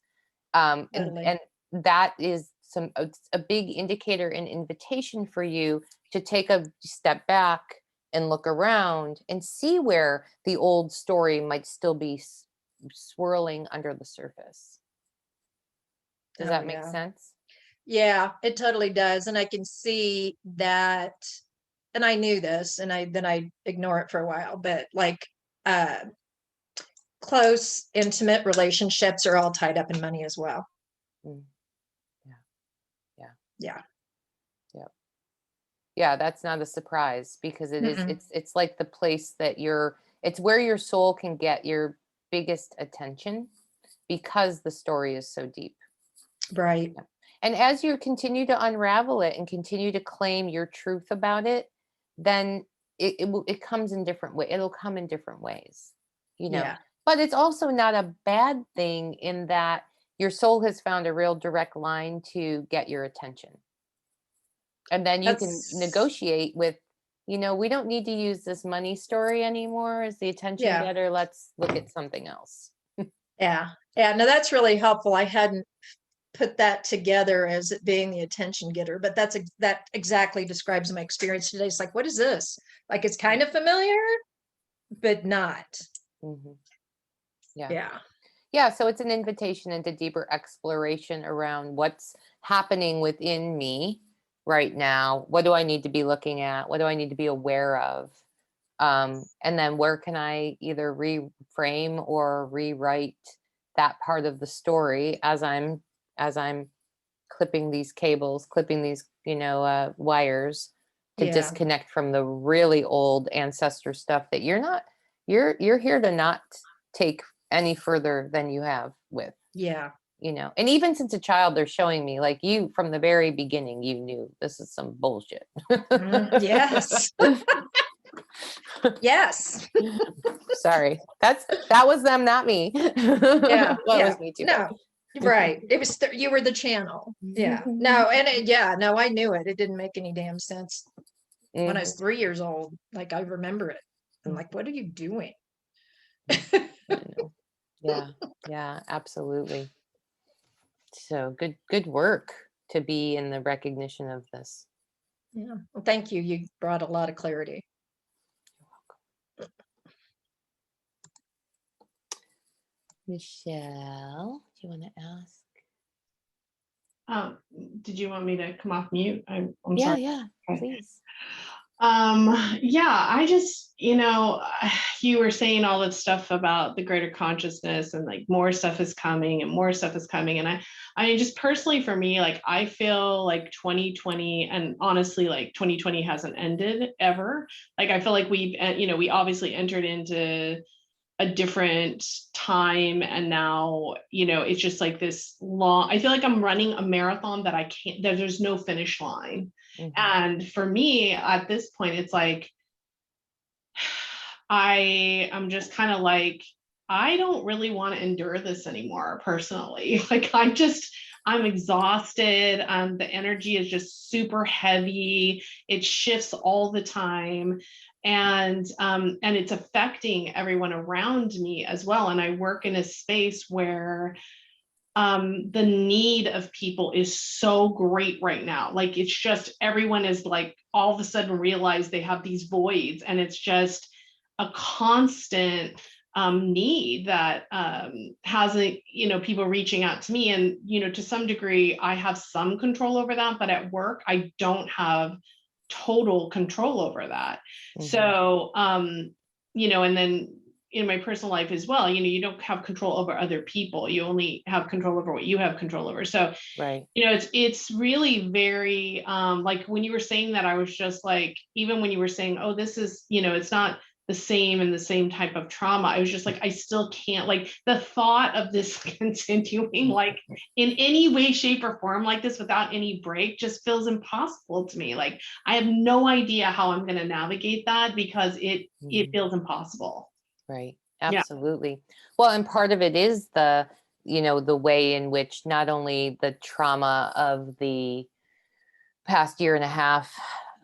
Totally. And that is a big indicator and invitation for you to take a step back and look around and see where the old story might still be swirling under the surface. Does Oh, that make yeah. sense? Yeah, it totally does. And I can see that, and I knew this, and then I ignore it for a while, but like uh close, intimate relationships are all tied up in money as well. Mm, yeah, yeah, Yeah. yeah. Yeah, that's not a surprise because Mm-mm. it's like the place that it's where your soul can get your biggest attention because the story is so deep. Right. And as you continue to unravel it and continue to claim your truth about it, then it comes in different way. It'll come in different ways, you know. Yeah. But it's also not a bad thing in that your soul has found a real direct line to get your attention. And then you can That's negotiate with, we don't need to use this money story anymore as the attention yeah. getter. Let's look at something else. Yeah. Yeah. No, that's really helpful. I hadn't put that together as it being the attention getter, but that exactly describes my experience today. It's like, what is this? Like it's kind of familiar, but not. Mm-hmm. Yeah. Yeah. Yeah, so it's an invitation into deeper exploration around what's happening within me right now. What do I need to be looking at? What do I need to be aware of? And then where can I either reframe or rewrite that part of the story as I'm clipping these cables, clipping these wires to Yeah. disconnect from the really old ancestor stuff that you're here to not take any further than you have with. Yeah. And even since a child, they're showing me like you from the very beginning, you knew this is some bullshit. Yes. Yes. Sorry, that was them, not me. Yeah. That Yeah. was me too. No. Right. It was you were the channel. Yeah. No, and no, I knew it. It didn't make any damn sense when I was 3 years old. Like I remember it. I'm like, what are you doing? I know. Yeah, absolutely. So good work to be in the recognition of this. Yeah. Well, thank you. You brought a lot of clarity. Michelle, do you want to ask? Did you want me to come off mute? I'm Yeah, sorry. yeah, Okay. please. Yeah, I just, you were saying all this stuff about the greater consciousness and like more stuff is coming and more stuff is coming. And I mean, just personally for me, like I feel like 2020, and honestly, like 2020 hasn't ended ever. Like I feel like we obviously entered into a different time, and now it's just like this long, I feel like I'm running a marathon that I can't, that there's no finish line. And for me at this point, it's like I'm just kind of like, I don't really want to endure this anymore personally. Like I'm exhausted. The energy is just super heavy. It shifts all the time. And it's affecting everyone around me as well. And I work in a space where the need of people is so great right now. Like it's just everyone is like all of a sudden realize they have these voids, and it's just a constant need that hasn't, people reaching out to me. And to some degree I have some control over that, but at work I don't have total control over that. So and then in my personal life as well, you don't have control over other people. You only have control over what you have control over. So, Right. it's really very, like when you were saying that, I was just like, even when you were saying, oh, this is, it's not the same and the same type of trauma, I was just like, I still can't, like the thought of this continuing like in any way, shape or form like this without any break just feels impossible to me. Like I have no idea how I'm going to navigate that, because it feels impossible. Right. Yeah. Absolutely. Well, and part of it is the way in which not only the trauma of the past year and a half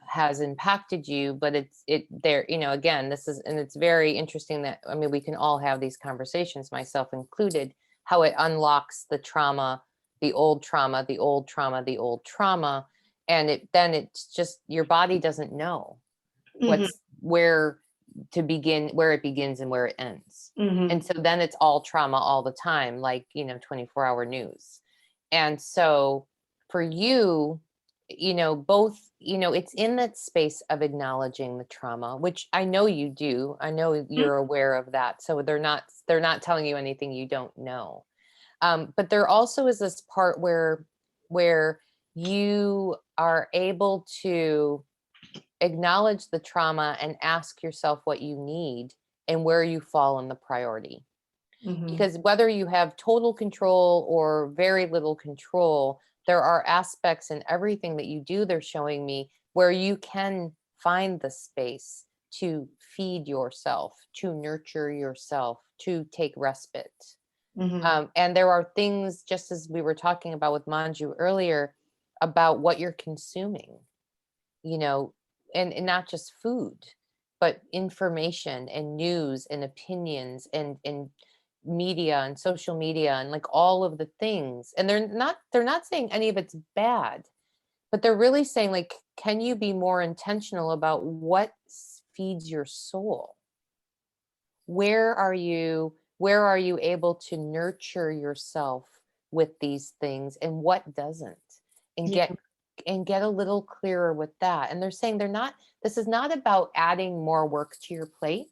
has impacted you, but it's again, it's very interesting that, I mean, we can all have these conversations, myself included, how it unlocks the trauma, the old trauma, the old trauma, the old trauma. And it's just, your body doesn't know what's where to begin, where it begins and where it ends. And so then it's all trauma all the time, like 24-hour news. And so for you, both, it's in that space of acknowledging the trauma, which I know you do. I know you're aware of that. So they're not telling you anything you don't know. But there also is this part where you are able to acknowledge the trauma and ask yourself what you need and where you fall in the priority. Because whether you have total control or very little control, there are aspects in everything that you do, they're showing me, where you can find the space to feed yourself, to nurture yourself, to take respite. And there are things, just as we were talking about with Manju earlier, about what you're consuming, and not just food, but information and news and opinions and media and social media and like all of the things. And they're not saying any of it's bad, but they're really saying, like, can you be more intentional about what feeds your soul? Where are you able to nurture yourself with these things, and what doesn't? And get a little clearer with that. And they're saying this is not about adding more work to your plate.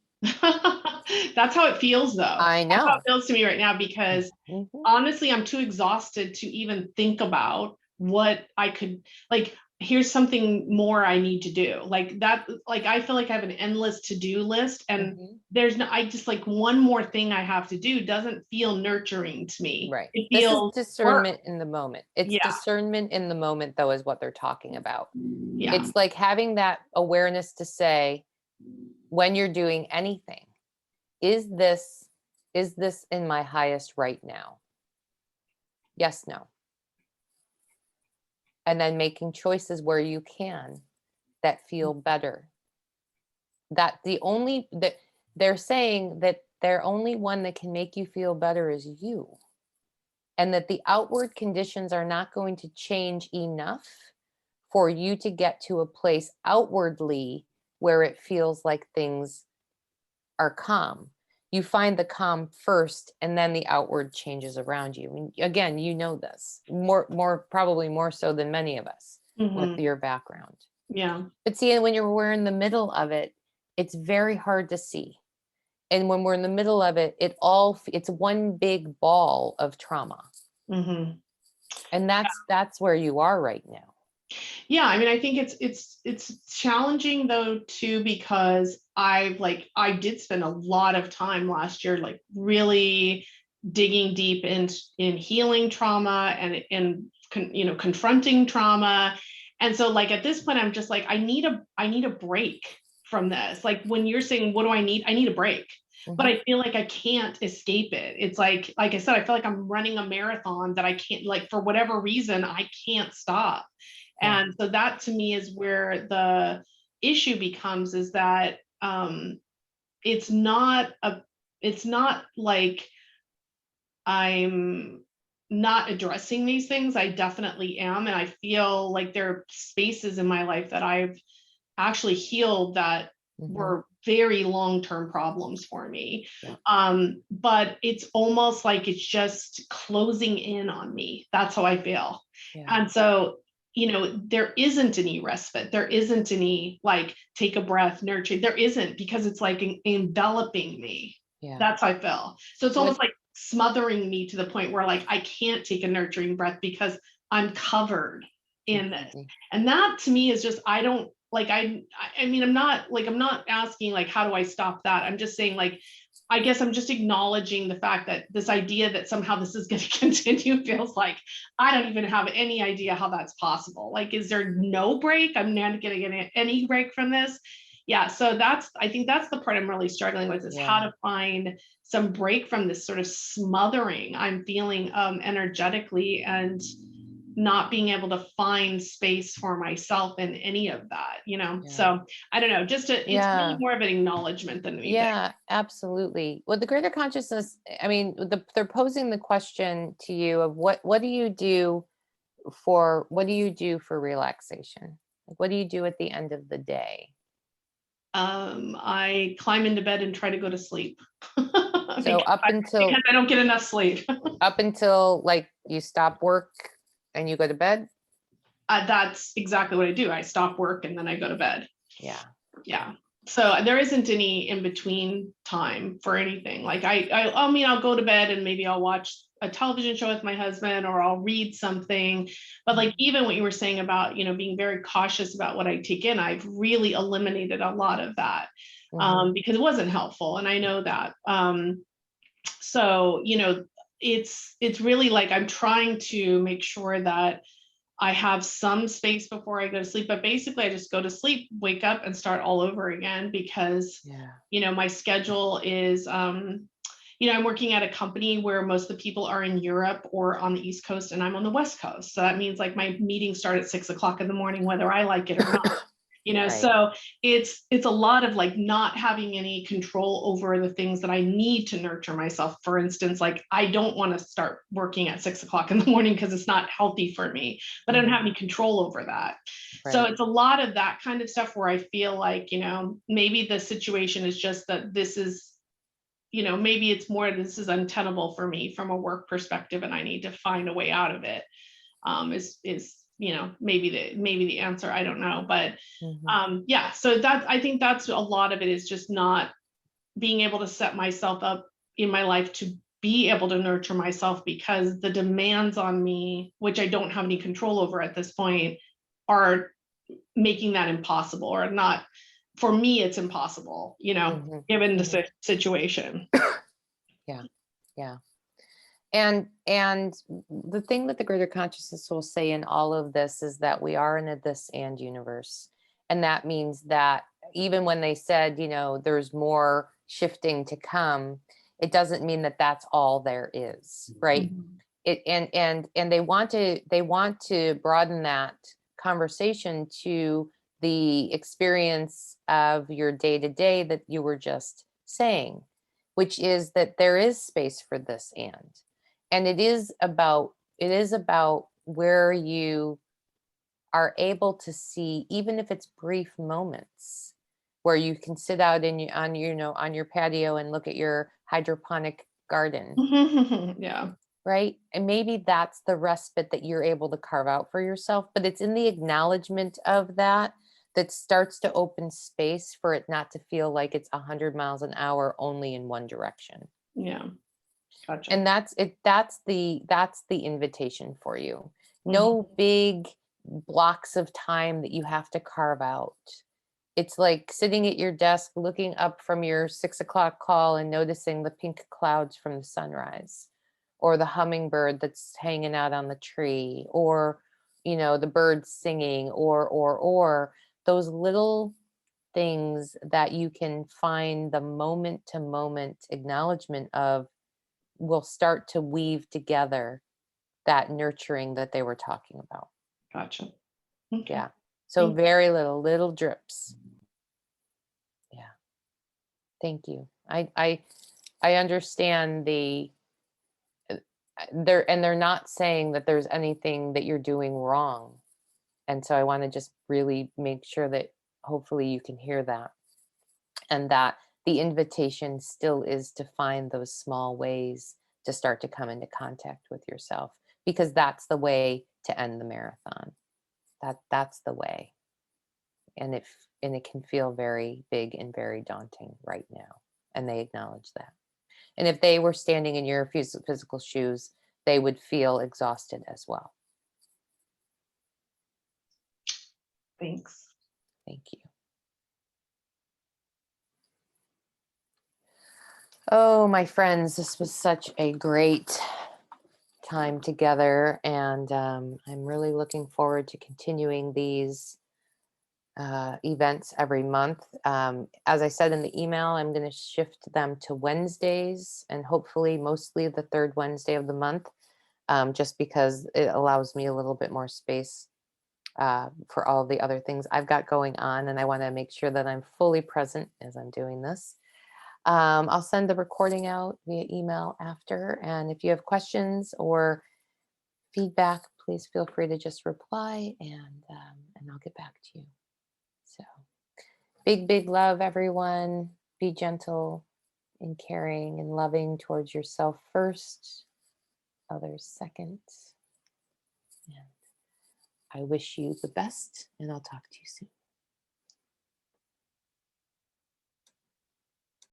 That's how it feels though. I know. That's how it feels to me right now, because honestly, I'm too exhausted to even think about what I could, like, here's something more I need to do. Like that, like I feel like I have an endless to-do list, and I just like one more thing I have to do doesn't feel nurturing to me. Right. It This feels is discernment in the moment. It's Yeah. discernment in the moment, though, is what they're talking about. Yeah. It's like having that awareness to say, when you're doing anything, is this in my highest right now? Yes, no. And then making choices where you can that feel better. That they're saying that their only one that can make you feel better is you. And that the outward conditions are not going to change enough for you to get to a place outwardly where it feels like things are calm. You find the calm first, and then the outward changes around you. I mean, again, this probably more so than many of us with your background. Yeah. But see, when we're in the middle of it, it's very hard to see. And when we're in the middle of it, it's one big ball of trauma. Mm-hmm. And that's where you are right now. Yeah, I mean, I think it's challenging though too, because I did spend a lot of time last year like really digging deep in healing trauma and confronting trauma. And so like at this point I'm just like I need a break from this. Like when you're saying what do I need? I need a break. But I feel like I can't escape it. It's like I said, I feel like I'm running a marathon that I can't, like, for whatever reason, I can't stop. Yeah. And so that to me is where the issue becomes, is that it's not like I'm not addressing these things. I definitely am. And I feel like there are spaces in my life that I've actually healed that were very long-term problems for me. Yeah. But it's almost like it's just closing in on me. That's how I feel. Yeah. And so, there isn't any respite. There isn't any like take a breath, nurture. There isn't, because it's like enveloping me. Yeah. That's how I feel. So it's almost like smothering me to the point where like I can't take a nurturing breath because I'm covered in this. And that to me is just, I don't like, I mean, I'm not asking like, how do I stop that? I'm just saying like, I guess I'm just acknowledging the fact that this idea that somehow this is going to continue feels like I don't even have any idea how that's possible. Like, is there no break? I'm not going to get any break from this. Yeah. So I think that's the part I'm really struggling with, is how to find some break from this sort of smothering I'm feeling energetically, and not being able to find space for myself in any of that, So I don't know, it's really more of an acknowledgement than anything. Yeah, absolutely. Well, the greater consciousness, I mean, they're posing the question to you of what do you do for relaxation? Like, what do you do at the end of the day? I climb into bed and try to go to sleep. So because I don't get enough sleep. Up until like you stop work and you go to bed? That's exactly what I do. I stop work and then I go to bed. Yeah. Yeah. So there isn't any in between time for anything. Like I mean, I'll go to bed and maybe I'll watch a television show with my husband, or I'll read something. But like even what you were saying about, being very cautious about what I take in, I've really eliminated a lot of that because it wasn't helpful. And I know that. So, it's really like I'm trying to make sure that I have some space before I go to sleep, but basically I just go to sleep, wake up and start all over again, because, my schedule is, I'm working at a company where most of the people are in Europe or on the East Coast, and I'm on the West Coast. So that means like my meetings start at 6:00 in the morning, whether I like it or not. So it's a lot of like not having any control over the things that I need to nurture myself. For instance, like I don't want to start working at 6:00 in the morning because it's not healthy for me, but I don't have any control over that. So it's a lot of that kind of stuff where I feel like, maybe the situation is just that this is, maybe it's more, this is untenable for me from a work perspective and I need to find a way out of it. Is maybe the answer, I don't know, but so I think that's a lot of it, is just not being able to set myself up in my life to be able to nurture myself, because the demands on me, which I don't have any control over at this point, are making that impossible, or not. For me, it's impossible, given the situation. Yeah. And the thing that the greater consciousness will say in all of this is that we are in a this and universe. And that means that even when they said, there's more shifting to come, it doesn't mean that that's all there is, right? And they want to broaden that conversation to the experience of your day-to-day that you were just saying, which is that there is space for this and it is about where you are able to see, even if it's brief moments, where you can sit out on your patio and look at your hydroponic garden. Yeah. Right. And maybe that's the respite that you're able to carve out for yourself, but it's in the acknowledgement of that that starts to open space for it not to feel like it's 100 miles an hour only in one direction. Yeah. Gotcha. And that's the invitation for you. No big blocks of time that you have to carve out. It's like sitting at your desk, looking up from your 6 o'clock call and noticing the pink clouds from the sunrise, or the hummingbird that's hanging out on the tree, or, the birds singing, or those little things that you can find the moment to moment acknowledgement of will start to weave together that nurturing that they were talking about. Gotcha. Okay. Yeah. So very little drips. Yeah. Thank you. I understand they're not saying that there's anything that you're doing wrong. And so I want to just really make sure that hopefully you can hear that, and that the invitation still is to find those small ways to start to come into contact with yourself, because that's the way to end the marathon. That's the way. And it can feel very big and very daunting right now. And they acknowledge that. And if they were standing in your physical shoes, they would feel exhausted as well. Thanks. Thank you. Oh, my friends, this was such a great time together. And I'm really looking forward to continuing these events every month. As I said in the email, I'm going to shift them to Wednesdays, and hopefully mostly the third Wednesday of the month, just because it allows me a little bit more space for all the other things I've got going on. And I want to make sure that I'm fully present as I'm doing this. I'll send the recording out via email after. And if you have questions or feedback, please feel free to just reply, and I'll get back to you. So big love, everyone. Be gentle and caring and loving towards yourself first, others second. And I wish you the best, and I'll talk to you soon.